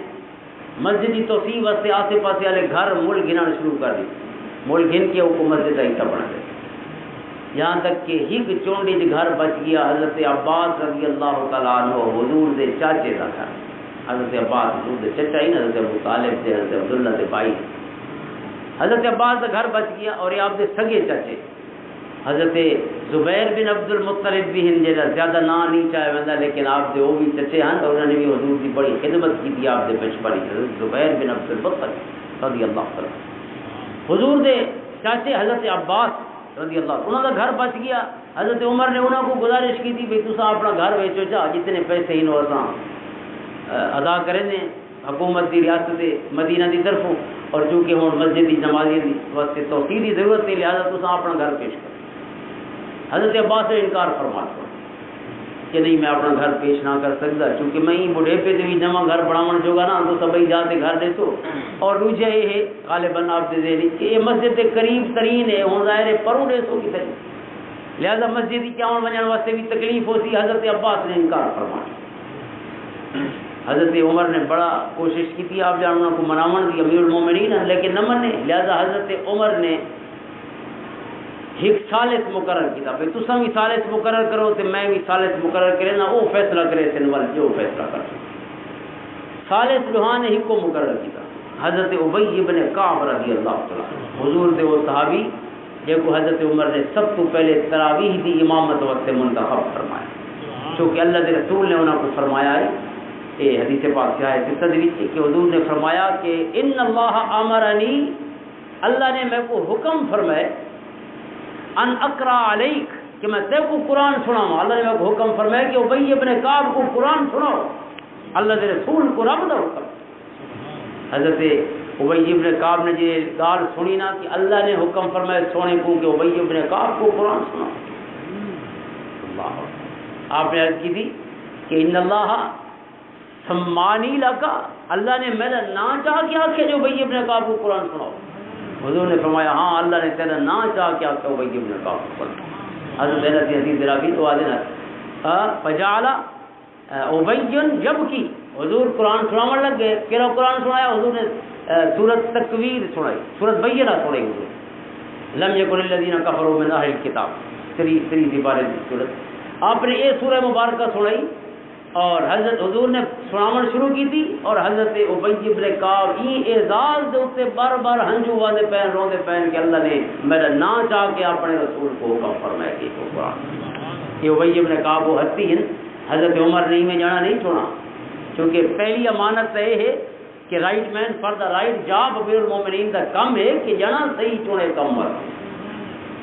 مسجد کی توسیع واسطے آسے پاسے والے گھر مل گننا شروع کر دی مل گن کے وہ مسجد کا حصہ بنا دے یہاں تک کہ ایک چونڈی گھر بچ گیا حضرت عباس رضی اللہ تعالیٰ عنہ حضور دے چاچے کا گھر حضرت عباس حضور دے چچا ہی حضرت ابو طالب سے حضرت عبداللہ دے بھائی حضرت عباس کا گھر بچ گیا اور یہ آپ دے سگے چاچے حضرت زبیر بن عبد المطلب بھی ہیں جہاں زیادہ نا نہیں چاہے بندہ لیکن آپ دے وہ بھی چچے ہیں اور انہوں نے بھی حضور کی بڑی خدمت کی تھی آپ دے پچھپڑی حضرت زبیر بن عبد المطلب رضی اللہ تعالیٰ حضور دے چاچے حضرت عباس رضی اللہ انہوں کا گھر بچ گیا حضرت عمر نے انہوں کو گزارش کی تھی بھائی تسا اپنا گھر ویچو چاہ جتنے پیسے ہی نوزاں ادا کریں دیں حکومت دی ریاست مدینہ دی طرفوں اور چونکہ ہوں مسجد دی نمازی دی واسطے توسیع دی ضرورت نہیں لہٰذا تسا اپنا گھر پیش کرو حضرت عباس نے انکار فرما دیا کہ نہیں میں اپنا گھر پیش نہ کر سکتا چونکہ میں ہی بڑھیپے سے بھی نواں گھر بناؤ جوگا نا تو سبھی جاتے گھر دے تو اور دوجا یہ ہے غالباً آپ دے دینی کہ یہ مسجد کے قریب ترین ہے ہوں ظاہر ہے پروں دے سو کی طرح لہذا مسجد کی آن بجان واسطے بھی تکلیف ہوتی حضرت عباس نے انکار فرما دیا حضرت عمر نے بڑا کوشش کی تھی آپ جان کو مناون دی امیر المومنین لیکن نہ منے لہذا حضرت عمر نے ایک ثالث مقرر کیا بھائی تسا بھی ثالث مقرر کرو تو میں بھی ثالث مقرر کرے نا وہ فیصلہ کرے سنول جو فیصلہ کر ثالث لوہان نے ایک کو مقرر کیا حضرت ابی ابن کعب رضی اللہ تعالیٰ حضور دے وہ صحابی جن کو حضرت عمر نے سب تو پہلے تراویح دی امامت وقت منتخب فرمایا چونکہ اللہ کے رسول نے انہوں کو فرمایا ہے یہ حدیث پاک سے آئے کہ حضور نے فرمایا کہ ان اللہ امرنی اللہ نے میں کو حکم فرمائے ان اقرا علیک کہ میں تے کو قرآن سناؤں اللہ نے میں کو حکم فرمایا کہ ابی ابن کعب کو قرآن سناؤ اللہ کے رسول کو رب دا حکم حضرت ابی ابن کعب نے یہ گال سنی نا کہ اللہ نے حکم فرمایا سونے کو کہ ابی ابن کعب کو قرآن سناؤ اللہ آپ نے عرض کی تھی کہ ان اللہ سمانی لگا اللہ نے میرا نا چاہ کے آخیا جو ابی ابن کعب کو قرآن سناؤ حضور نے فرمایا ہاں اللہ نے تیرا نا چاہ کے آخیا ابی ابن کعب کو قرآن حضرت حدیث رابی تو آدھنا فجعلا ابی جب کی حضور قرآن سناون لگ گئے کہڑا قرآن سنایا حضور نے سورۃ تکویر سنائی سورۃ بینہ سنائی حضور لم یکن الذین کفروا من اہل الکتاب تری بارے سورۃ آپ نے یہ سورہ مبارکہ سنائی اور حضرت حضور نے سناون شروع کی تھی اور حضرت ابی ابن کعب یہ اعزاز دے اوتے بار بار ہنجو والے پین روندے پین کہ اللہ نے میرا نا چاہ کے اپنے رسول کو حکم فرمایا کہ کو قرآن یہ ابی ابن کعب وہ ہستی ہیں حضرت عمر نہیں میں جانا نہیں چھوڑا کیونکہ پہلی امانت یہ ہے کہ right man for the right job امیر المومنین کا کم ہے کہ جنا صحیح چنے کم مر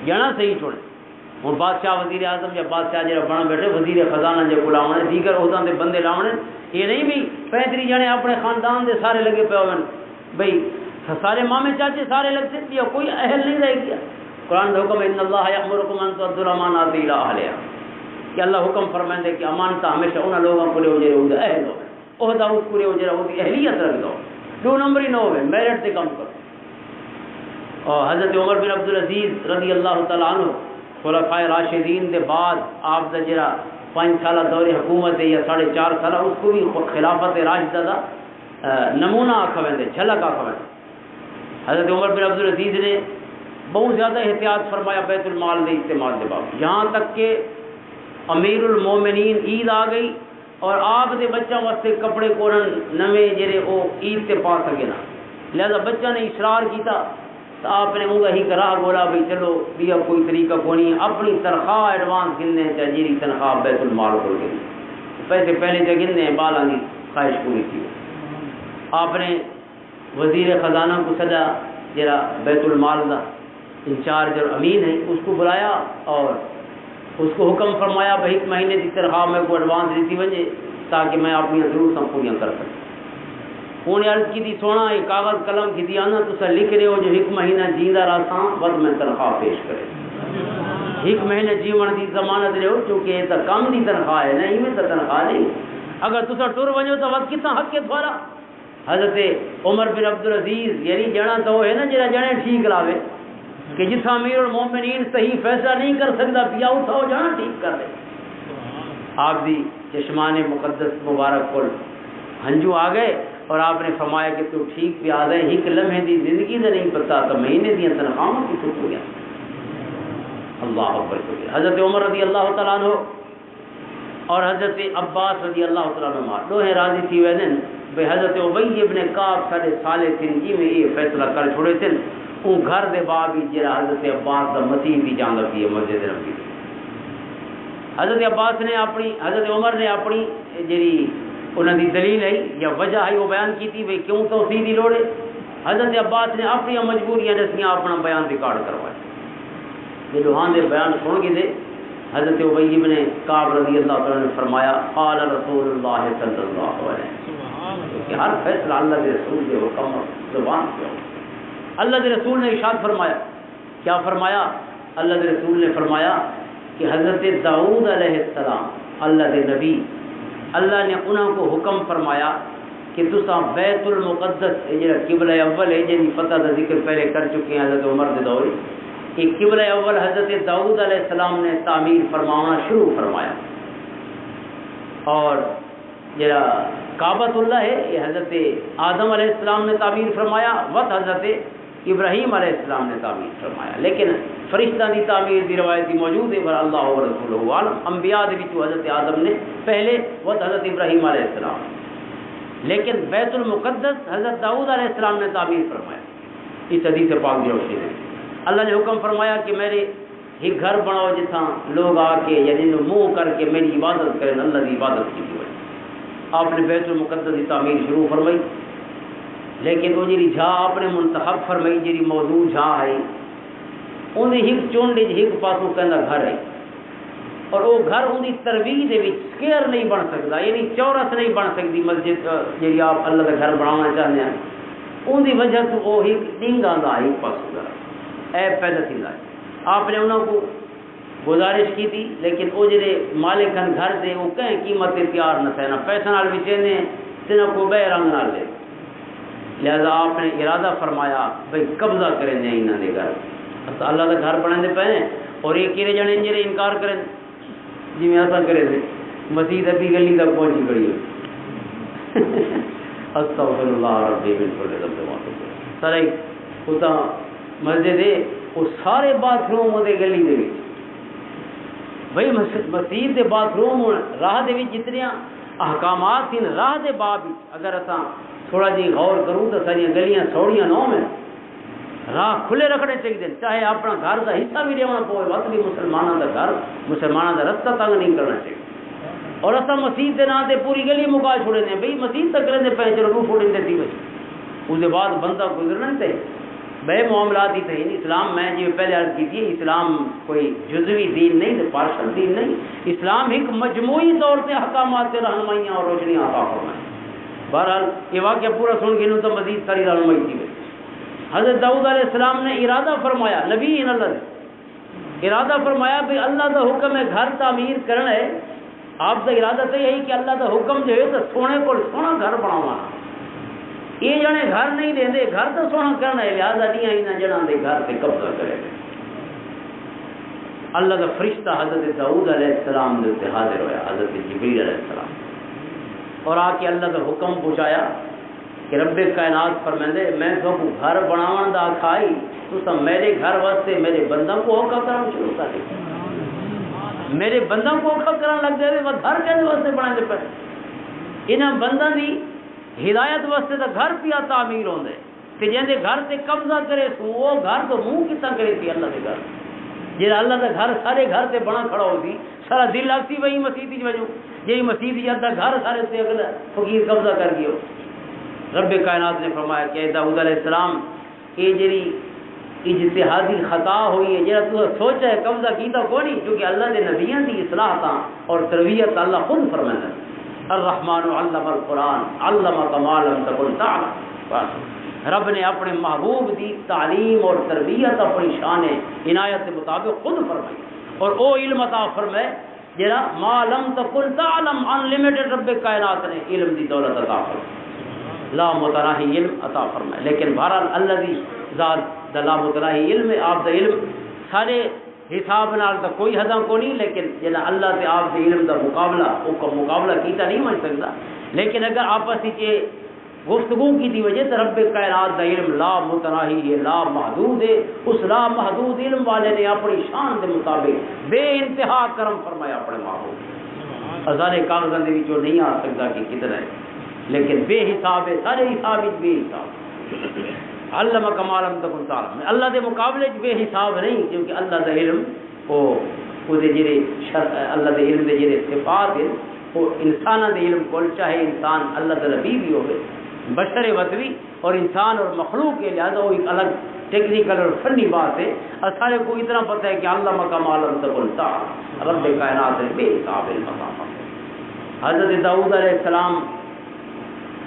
جنا صحیح چنے ہوں بادشاہ وزیر اعظم یا بادشاہ جا بنا بیٹھے وزیر خزانہ جو لاؤنے دیگر عہدوں کے بندے لاؤنے یہ نہیں بھی 35 جنے اپنے خاندان دے سارے لگے پے ہوئے بھائی سارے مامے چاچے سارے لگ سکتے یا کوئی اہل نہیں رہ گیا قرآن کا حکم ان اللہ یامرکم ان تؤدوا الامانات الی اہلھا کہ اللہ حکم فرمائیں کہ امانت ہمیشہ ان لوگوں کو لے جڑے ہوتے اہل ہو عہدہ اس کو لے جڑا ہوتی اہلیت رکھ دو 2 نمبر ہی نہ ہوئے میرٹ سے کم کرو اور حضرت عمر بن عبدالعزیز رضی اللہ تعالیٰ عنہ خلفائے راشدین دے بعد آپ کا جڑا 5 سالہ دور حکومت ہے یا 4.5 سالہ اس کو بھی خلافت راشدہ دا نمونہ آکھا ویندے جھلک آکھا ویندے حضرت عمر بن عبدالعزیز نے بہت زیادہ احتیاط فرمایا بیت المال دے استعمال دے باب یہاں تک کہ امیر المومنین عید آ گئی اور آپ دے بچوں واسطے کپڑے کورن نویں جڑے وہ عید تے پا سکے نا، لہذا بچہ نے اصرار کیتا تو آپ نے انگا ہی کرا بولا بھئی چلو بیا کوئی طریقہ کونی، اپنی تنخواہ ایڈوانس گننے چاہیے جیری تنخواہ بیت المال کو گننے، پیسے پہلے سے گننے بالا کی خواہش پوری تھی۔ آپ نے وزیر خزانہ کو سجا جرا بیت المال کا انچارج اور امین ہے اس کو بلایا اور اس کو حکم فرمایا بھائی 1 مہینے کی تنخواہ میں کو ایڈوانس دیتی وجے تاکہ میں اپنی ضرورتیں پوریاں کر سکوں۔ انہیں عرض کی تھی سونا یہ کاغذ قلم کی تھی آنا تو لکھ رہے ہو جو 1 مہینہ جیندہ رہا بس میں تنخواہ پیش کرے 1 مہینے جیون کی ضمانت رہو چونکہ یہ تو کم کی تنخواہ ہے نہیں میں تو تنخواہ نہیں، اگر تصا ٹر ونجو تو وقت کتنا حق ہے تھوڑا۔ حضرت عمر بن عبدالعزیز یعنی جنا تو وہ ہے نا جڑا جنے ٹھیک لاوے کہ جتھا امیر المومنین صحیح فیصلہ نہیں کر سکتا پیا اٹھاؤ جانا ٹھیک کر دے۔ آپ دی چشمان مقدس مبارک کو ہنجو آ گئے اور آپ نے فرمایا کہ تو ٹھیک پہ آ گئے 1 لمحے دی زندگی سے نہیں پتا تو مہینے دیا تنخواہوں کی چھٹ ہو گیا۔ اللہ اکبر کو حضرت عمر رضی اللہ تعالیٰ عنہ اور حضرت عباس رضی اللہ تعالیٰ عنہ دوہیں راضی تھی وے دن بھئی حضرت ابی ابن کعب سارے سالے تھن جی میں یہ فیصلہ کر چھوڑے تھے ان گھر دے بابی جرا حضرت عباس دا مسیح دی جان رکھی ہے مسجد نبوی۔ حضرت عباس نے اپنی حضرت عمر نے اپنی جڑی انہوں دی دلیل ہے یا وجہ ہے وہ بیان کی تھی بھئی کیوں توسیع دی لوڑ ہے۔ حضرت عباس نے اپنی مجبوریاں دسیاں اپنا بیان ریکارڈ کروائے۔ یہ دوہان دے بیان سن کے دے حضرت ابی ابن کعب رضی اللہ تعالیٰ نے فرمایا قال رسول اللہ صلی اللہ علیہ وسلم کہ ہر فیصلہ اللہ کے رسول کے حکم زبان سے ہو۔ اللہ کے رسول نے ارشاد فرمایا، کیا فرمایا؟ اللہ کے رسول نے فرمایا کہ حضرت داؤد علیہ السلام اللہ کے نبی اللہ نے انہوں کو حکم فرمایا کہ تسا بیت المقدس جڑا قبلہ اول ہے جن فتح کا ذکر پہلے کر چکے ہیں حضرت عمر کے دور یہ قبلہ اول حضرت داؤد علیہ السلام نے تعمیر فرمانا شروع فرمایا اور جڑا کعبۃ اللہ ہے یہ حضرت آدم علیہ السلام نے تعمیر فرمایا وقت حضرت ابراہیم علیہ السلام نے تعمیر فرمایا، لیکن فرشتہ کی تعمیر کی روایت موجود ہے پر اللہ و رسول عالم انبیاء دے وچ حضرت آدم نے پہلے وقت حضرت ابراہیم علیہ السلام، لیکن بیت المقدس حضرت داؤد علیہ السلام نے تعمیر فرمایا۔ اس حدیث پاک کی روشنی میں اللہ نے حکم فرمایا کہ میرے ایک گھر بناؤ جتنا لوگ آ کے یعنی منہ کر کے میری عبادت کریں، اللہ کی عبادت کی ہوئی۔ آپ نے بیت المقدس کی تعمیر شروع فرمائی، لیکن وہ جی جھا آپ نے منتخب فرمائی جی موضوع جھا ہے انہیں ایک چونڈے ایک پاسوں کہنا گھر ہے اور وہ گھر ان ترویج سکیئر نہیں بن سکتا یعنی چورس نہیں بن سکتی مسجد جی آپ اللہ کا گھر بنانا چاہتے ہیں ان کی وجہ سے وہ ایک ڈینگا کا ایک پاسوں گھر ایپ پیدا تھا۔ آپ نے انہوں کو گزارش کی تھی لیکن وہ جڑے مالک ہیں گھر دے وہ کہیں قیمت تیار نہ تھے نہ پیسہ نال بھی چاہتے ہیں نہ کوئی بے رنگ نال دے، لہذا آپ نے ارادہ فرمایا بھائی قبضہ کریں دیں انہوں نے گھر اللہ کا گھر بنے پے اور یہ کہڑے جنے جڑے انکار کریں جی میں ایسا کرے تھے مسجد ابھی گلی تک پہنچی کھڑی ہوئی استغفر اللہ ربی من کل ذنب سارے اتنا مسجد ہے وہ سارے باتھ روم ہوتے گلی دے بھائی مسجد کے باتھ روم راہ دے جتنے احکامات ہیں راہ دے باب اگر اصا تھوڑا جی غور کروں تو ساری گلیاں سوڑیاں نہ ہو راہ کھلے رکھنے چاہیے چاہے اپنا گھر کا حصہ بھی دینا پوے وقت بھی مسلمانوں کا گھر مسلمانوں کا رستہ تنگ نہیں کرنا چاہیے اور اصا مسیح کے نام سے پوری گلی مکا چھوڑے دیں بھائی مسیح تک کریں پہ چلو روح چھوڑیں دیتی بچ اس کے بعد بندہ گزرنا نہیں چاہیے بے معاملات ہی تھے اسلام میں جی پہلے عرض کی تھی اسلام کوئی جزوی دین نہیں پارشل دین نہیں اسلام ایک مجموعی طور سے احکامات سے رہنمائیاں اور روشنیاں عطا فرمائیں۔ بہرحال یہ واقعہ پورا سن کے تو مزید ساری رہنمائی تھی حضرت داؤد علیہ السلام نے ارادہ فرمایا نبی اللہ نے ارادہ فرمایا کہ اللہ کا حکم ہے گھر تعمیر کرنا ہے آپ کا ارادہ تو یہی کہ اللہ کا حکم جو ہے تو سونے کو سونا گھر بناوانا یہ جنے گھر نہیں دیں گھر تو سونا کرنا ہے لہٰذا نہیں جنا دے گھر سے قبضہ کرے اللہ کا فرشتہ حضرت داؤد علیہ السلام کے حاضر ہوا حضرت جبریل علیہ السلام اور آ کے اللہ کا حکم پہنچایا کہ رب کائنات فرمائندے میں تو گھر بناون دا کھائی تو سب میرے گھر واسطے میرے بندوں کو اوکھا کرنا شروع کر دے میرے بندوں کو اوکھا کرنا لگ جائے وہ گھر کیسے واسطے بنا دے پہ انہاں بندہ دی ہدایت واسطے تو گھر پیا تعمیر ہوندے تے جیندے گھر تے قبضہ کرے سو وہ گھر تو منہ کتنا کرے سی اللہ دے گھر جہاں اللہ کا گھر سارے گھر تے بنا کھڑا ہو سی سارا دل لگتی وہی مسیح وجہ جی مسیح جاتا گھر سارے تے اگلا فقیر قبضہ کر گیا رب کائنات نے فرمایا کہ داؤد علیہ السلام یہ جی اجتہادی خطا ہوئی ہے جہاں تو سوچا ہے قبضہ کیتا کوئی نہیں کیونکہ اللہ کے نبیوں کی اصلاح اور تربیت اللہ خود فرماتا ہے الرحمن علم القرآن علم کما لم تکن تعلم رب نے اپنے محبوب دی تعلیم اور تربیت اپنی شان عنایت کے مطابق خود فرمائی اور او علم عطا فرمائے جہاں ما لم تکن تعلم انلمیٹڈ رب کائنات نے علم دی دولت عطا فرمائی لا متناہی علم عطا فرمائے لیکن بہرحال اللہ دی ذات دا لا متناہی علم آپ دا علم سارے حساب نال تو کوئی حداں کو نہیں لیکن جنا اللہ تے آپ دے علم دا مقابلہ کیتا نہیں من سکتا لیکن اگر آپس ہی گفتگو کی دی وجہ سے رب کائنات دا علم لا متناہی ہے لا محدود ہے اس لا محدود علم والے نے اپنی شان دے مطابق بے انتہا کرم فرمایا اپنے محبوب ہزارے کاغذوں دے وچوں نہیں آ سکتا کہ کتنا ہے لیکن بے حساب ہے سارے حساب بے حساب علم کما لم تکن تعلم اللہ دے مقابلے بے حساب نہیں کیونکہ اللہ دا علم وہ دے جڑے اللہ دے علم دے جڑے صفات ہیں وہ انساناں دے علم کول چاہے انسان اللہ دا نبی بھی ہوے بشر وطوی اور انسان اور مخلوق کے لہذا وہ ایک الگ ٹیکنیکل اور فنی بات ہے سارے کو اتنا پتہ ہے کہ علم کما لم تکن تعلم رب کائنات نے بے حساب علم عطا فرمایا حضرت داؤد علیہ السلام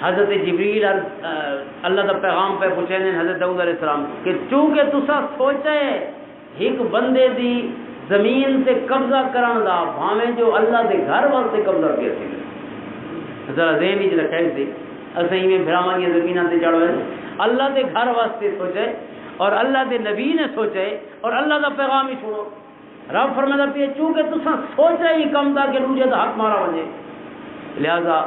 حضرت جبریل اللہ دا پیغام پہ پوچھے نے حضرت داؤد علیہ السلام کہ چونکہ تسا سوچا ہے ایک بندے دی زمین تے قبضہ کرن دا بھاویں جو اللہ دے گھر واسطے قبضہ کیا سی ذرا ذہن وچ رکھے سی اسیں میں بھراواں دی زمیناں تے چڑھ وے اللہ دے گھر واسطے سوچے اور اللہ دے نبی نے سوچے اور اللہ دا پیغام ہی چھوڑو رب فرماتا پیا چونکہ تسا سوچا ہی کم دا کہ دوجے دا حق مارا ونجے لہذا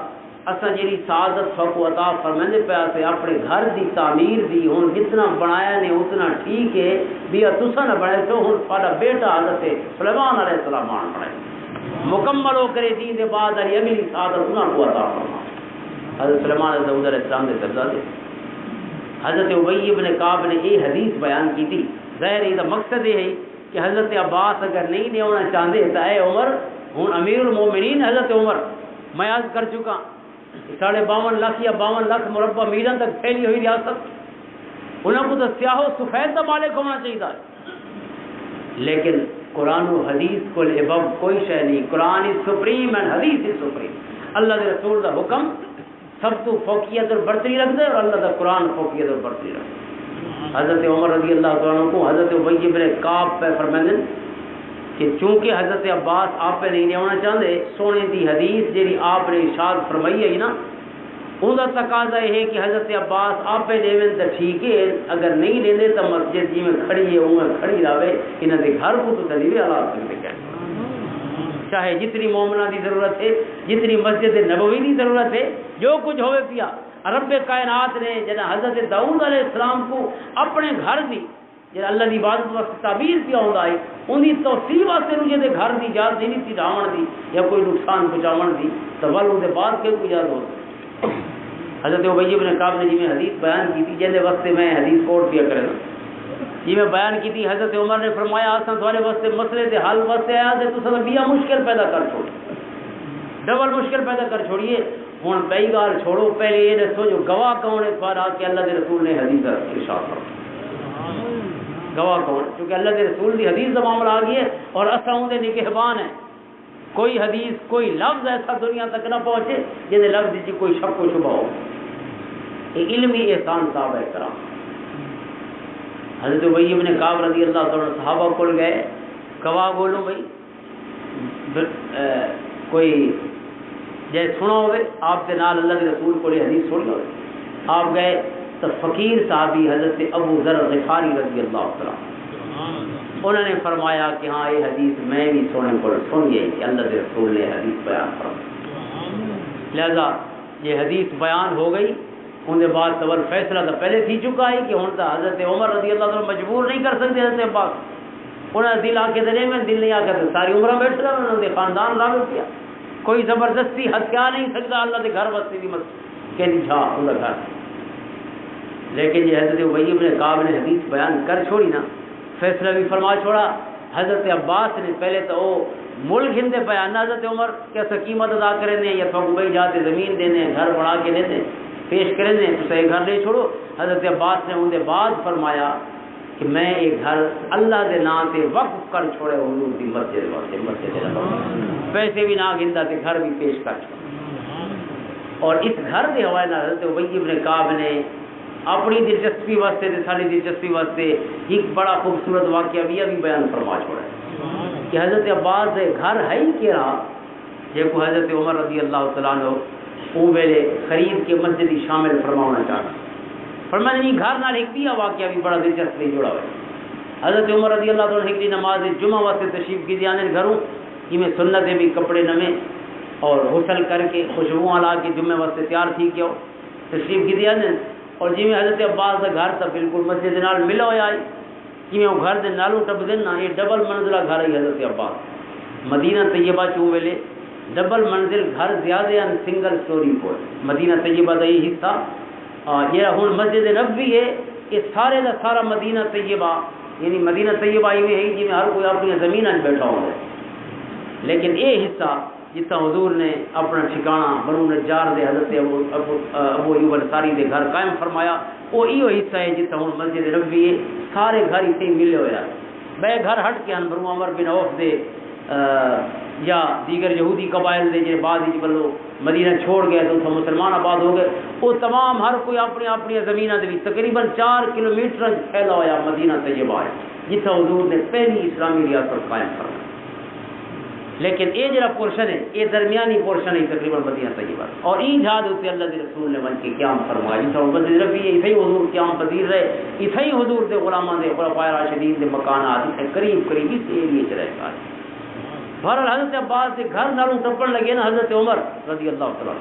اساں جی سعادت سب عطا فرماندے پیا سے اپنے گھر دی تعمیر دی ہن جتنا بنایا نے اتنا ٹھیک ہے بھی تساں نہ بنائے تو ہن ساڈا بیٹا حضرت سلیمان علیہ السلام بنائے مکمل ہو کرے دین دے بعد علی اگلی سعادت انہاں کو عطا فرما حضرت سلیمان علیہ السلام دے درجے حضرت ابی ابن کعب نے یہ حدیث بیان کی تھی ظاہر ہے مقصد یہ ہے کہ حضرت عباس اگر نہیں ہونا چاہتے تو اے عمر ہوں امیر المومنین حضرت عمر میں عرض کر چکا 52 لاکھ یا 52 لاکھ مربع میلوں تک پھیلی ہوئی ریاست انہوں کو تو سیاہ و سفید کا مالک ہونا چاہیے لیکن قرآن و حدیث کو ابب کوئی شے نہیں قرآن از سپریم اینڈ حدیث از سپریم اللہ کے رسول کا حکم سب تو فوقیت اور برتری رکھ دے اور اللہ کا قرآن فوقیت اور برتری رکھ دے حضرت عمر رضی اللہ عنہ کو حضرت ابی بن کعب پہ فرمائیں کہ چونکہ حضرت عباس آپ پہ نہیں ہونا چاہتے سونے دی حدیث جی آپ نے ارشاد فرمائی ہے نا ان کا تقاضا یہ ہے کہ حضرت عباس آپ پہ لے تو ٹھیک ہے اگر نہیں لے تو مسجد جی میں کھڑی ہے وہ کھڑی رہے انہوں نے گھر کو تو تلیوے حالات کرتے کہ چاہے جتنی مومنہ کی ضرورت ہے جتنی مسجد نبوی کی ضرورت ہے جو کچھ ہوئے پیا رب کائنات نے جنا حضرت داؤد علیہ السلام کو اپنے گھر دی جب اللہ کی عبادت واسطے تعبیر پیا ہوتا ہے ان کی توسیع واسطے جی گھر کی اجازت نہیں تھی ڈاون دی یا کوئی نقصان پہنچاؤ دی تو ول ان کے بعد کہ کوئی اجازت ہو حضرت ابی بن کعب نے جی میں حدیث بیان کی تھی جن واسطے میں حدیث کوٹ پیا کرے جی میں بیان کی تھی حضرت عمر نے فرمایا اصل تھوڑے واسطے مسئلے کے حل واسطے آیا تو تصا بیا مشکل پیدا کر چھوڑ ڈبل مشکل پیدا کر چھوڑیے ہوں پہلی گال چھوڑو پہلے یہ دسو جو گواہ کون ہے تھوڑا کہ اللہ کے رسول نے حدیث ارشاد فرمایا گواہ کون کیونکہ اللہ کے رسول کی حدیث کا معاملہ آ گئی ہے اور اصل ان کے نگہبان ہے کوئی حدیث کوئی لفظ ایسا دنیا تک نہ پہنچے جن لفظ کی کوئی شک و شبہ ہو یہ علمی احسان صاحب ہے کرام حضرت ابی بن کعب رضی اللہ تعالیٰ صحابہ کو گئے گواہ بولو بھائی کوئی جیسے سنا ہوئے آپ کے نال اللہ کے رسول کو حدیث سنی ہوئے آپ گئے تو فقیر صحابی حضرت ابو ذر غفاری رضی اللہ تعالیٰ انہوں نے فرمایا کہ ہاں یہ حدیث میں بھی سونے کو سنیے کہ اللہ کے رسول نے حدیث بیان فرمائی لہذا یہ حدیث بیان ہو گئی ان کے بعد تو فیصلہ تو پہلے تھی چکا ہے کہ ہوں تو حضرت عمر رضی اللہ تعالیٰ مجبور نہیں کر سکتے حضرت عباس انہوں نے دل آ کے دے میں دل نہیں آ کے ساری عمرہ بیٹھ رہا انہوں نے خاندان لاگو کیا کوئی زبردستی ہتھیا نہیں سکتا اللہ کے گھر واسطے بھی مت کہ جا ان کا گھر. لیکن یہ حضرت ابی بن کعب نے حدیث بیان کر چھوڑی نا، فیصلہ بھی فرما چھوڑا. حضرت عباس نے پہلے تو وہ ملک ہندے بیان حضرت عمر کیا قیمت ادا کریں دیں یا تو بھائی جاتے زمین دینے گھر بنا کے دیں پیش کریں دیں تو صحیح گھر نہیں چھوڑو. حضرت عباس نے اندر بعد فرمایا کہ میں ایک گھر اللہ کے نام سے وقف کر چھوڑے حضور کی مسجد واسطے، مسجد پیسے بھی نہ گندا تے گھر بھی پیش کر چھوڑا. اور اس گھر کے حوالے نال حضرت ابی بن کعب نے اپنی دلچسپی واسطے تے ساری دلچسپی واسطے ایک بڑا خوبصورت واقعہ بھی بیان فرما چھوڑا ہے کہ حضرت عباس دے گھر ہے ہی کیا جے کو حضرت عمر رضی اللہ تعالیٰ عنہ وہ ویلے خرید کے مسجد ہی شامل فرمانا چاہتا. فرمایا نہیں گھر نال ایک بھی واقعہ بھی بڑا دلچسپ جڑا ہوا ہے. حضرت عمر رضی اللہ تعالیٰ عنہ نماز جمعہ واسطے تشریف کی جانے گھروں جی میں سنت بھی کپڑے نویں اور غسل کر کے خوشبو لا کے جمعے واسطے تیار تھی کیا تشریف کی جانے. اور جی میں حضرت عباس کا گھر تھا بالکل مسجد نال ملا ہوا ہے جی میں وہ گھر دے نالوں ٹپ دینا یہ ڈبل منزلہ گھر ہے حضرت عباس. مدینہ طیبہ چوں ویلے ڈبل منزل گھر زیادہ ہیں سنگل سٹوری کو مدینہ طیبہ کا یہ حصہ یہ ہوں مسجد نبوی ہے یہ سارے کا سارا مدینہ طیبہ یعنی مدینہ طیبہ یہ ہے جی میں ہر کوئی اپنی زمین بیٹھا ہوا ہے. لیکن یہ حصہ جتنا حضور نے اپنا ٹھکانہ بنو نجار دے حضرت ابو ایوب انصاری دے گھر قائم فرمایا وہ یہ حصہ ہے جتنا ہوں مسجد نبوی ہے سارے گھر اتنے ملے ہوا. بے گھر ہٹ کے بنو عمر بن عوف دے یا دیگر یہودی قبائل دے جی بعد بلو مدینہ چھوڑ گئے تو مسلمان آباد ہو گئے وہ تمام ہر کوئی اپنی اپنی زمینہ دے تقریباً 4 کلومیٹر پھیلا ہوا مدینہ طیبہ ہے جتنا حضور نے پہلی اسلامی ریاست قائم فرمائی. لیکن یہ جڑا پورشن ہے یہ درمیانی پورشن ہے تقریباً مدینہ طیبہ اور یہ جہاد ہوتے اللہ کے رسول نے بن کے قیام فرمایا جس طرح مسجد نبوی ہے اتھے حضور قیام پذیر رہے اتھے حضور دے غلاماں دے خلفائے راشدین دے مکانات اتھے قریب قریب اس ایریے چ رہتا ہے. بہرحال حضرت عباس کے گھر نالوں ٹپن لگے نا حضرت عمر رضی اللہ تعالیٰ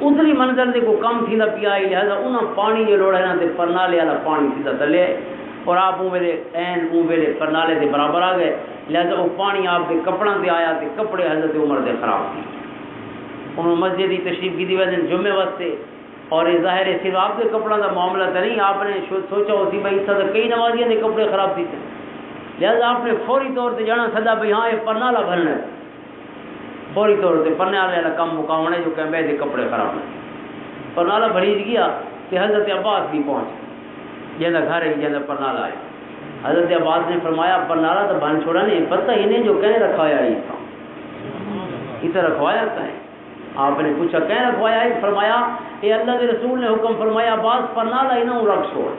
اتلی منزل دے کو کم تھی پیا لہذا انہاں پانی جو لوڑ ہے نا پرنالے والا پانی سیدھا تلے اور آپ ویلے این ویلے پرنالے کے برابر آ گئے لہذا وہ پانی آپ کے کپڑوں سے آیا تو کپڑے حضرت عمر سے خراب تھی. انہوں نے مسجد کی تشریف کی وجہ جمعے واسطے اور یہ ظاہر ہے صرف آپ کے کپڑوں کا معاملہ تو نہیں آپ نے سوچا ہو سی بھائی اس طرح کئی نمازیوں کے کپڑے خراب تھے لہذا آپ نے فوری طور پہ جانا سدا بھائی ہاں یہ پرنالہ بھرنا ہے فوری طور پہ پرنے والا کام مکاونا ہے جو کہ میرے کپڑے خراب ہیں. پرنالہ بھریج گیا کہ حضرت عباس بھی پہنچ جہاں گھر ہے جہاں پرنالہ آئے. حضرت عباس نے فرمایا پرنالہ تو بن چھوڑا نہیں پتہ انہیں جو کہیں رکھوایا اسے رکھوایا کہیں. آپ نے پوچھا کہیں رکھوایا ہے فرمایا یہ اللہ کے رسول نے حکم فرمایا عباس پرنالہ انہوں رکھ چھوڑ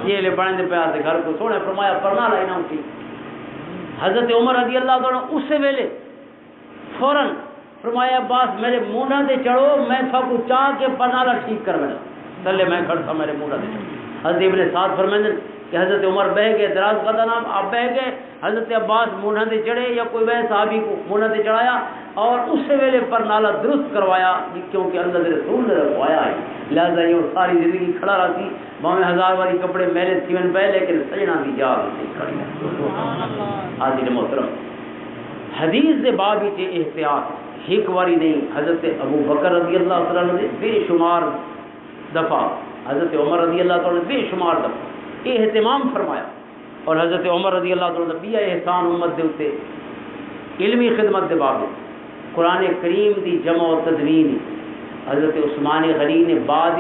یہ لے بڑھنے دے پیار سے گھر کو چھوڑے فرمایا پرنالہ انہوں کی. حضرت عمر رضی اللہ عنہ اس سے ویلے فوراً فرمایا عباس میرے مونڈا دے چڑھو میں سب کو چاہ کے پرنالہ ٹھیک کر میرا چلے میں کھڑ تھا میرے مونڈا دے چڑھو. حضرت ابن سعد فرمائیں کہ حضرت عمر بہ گئے دراز کا نام آپ بہ گئے حضرت عباس مونڈا دے چڑھے یا کوئی وے صحابی کو مونڈا دے چڑھایا اور اس سے ویلے پرنالہ درست کروایا کیونکہ اللہ کے رسول نے رکھوایا ہے لہٰذا یہ ساری زندگی کھڑا رہا تھی باہیں ہزار والی کپڑے میلے تھیون پہ لیکن سجنا کی جا نہیں کھڑی. حاضر محترم حدیث دے باب ہی احتیاط ایک واری نہیں حضرت ابو بکر رضی اللہ تعالیٰ نے بے شمار دفعہ حضرت عمر رضی اللہ تعالیٰ نے بے شمار دفعہ یہ اہتمام فرمایا اور حضرت عمر رضی اللہ تعالیٰ نے بھی احسان امت دے اتے علمی خدمت دے باب قرآن کریم دی جمع و تدوین حضرت عثمان غنی نے بعد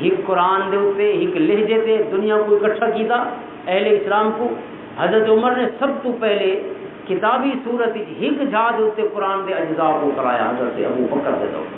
ایک قرآن دے اتے ایک لہجے تے دنیا کو اکٹھا کیتا اہل اسلام کو. حضرت عمر نے سب تو پہلے کتابی صورت ایک جہاد اتے قرآن دے اجزاء کو کرایا حضرت ابو بکر دے دور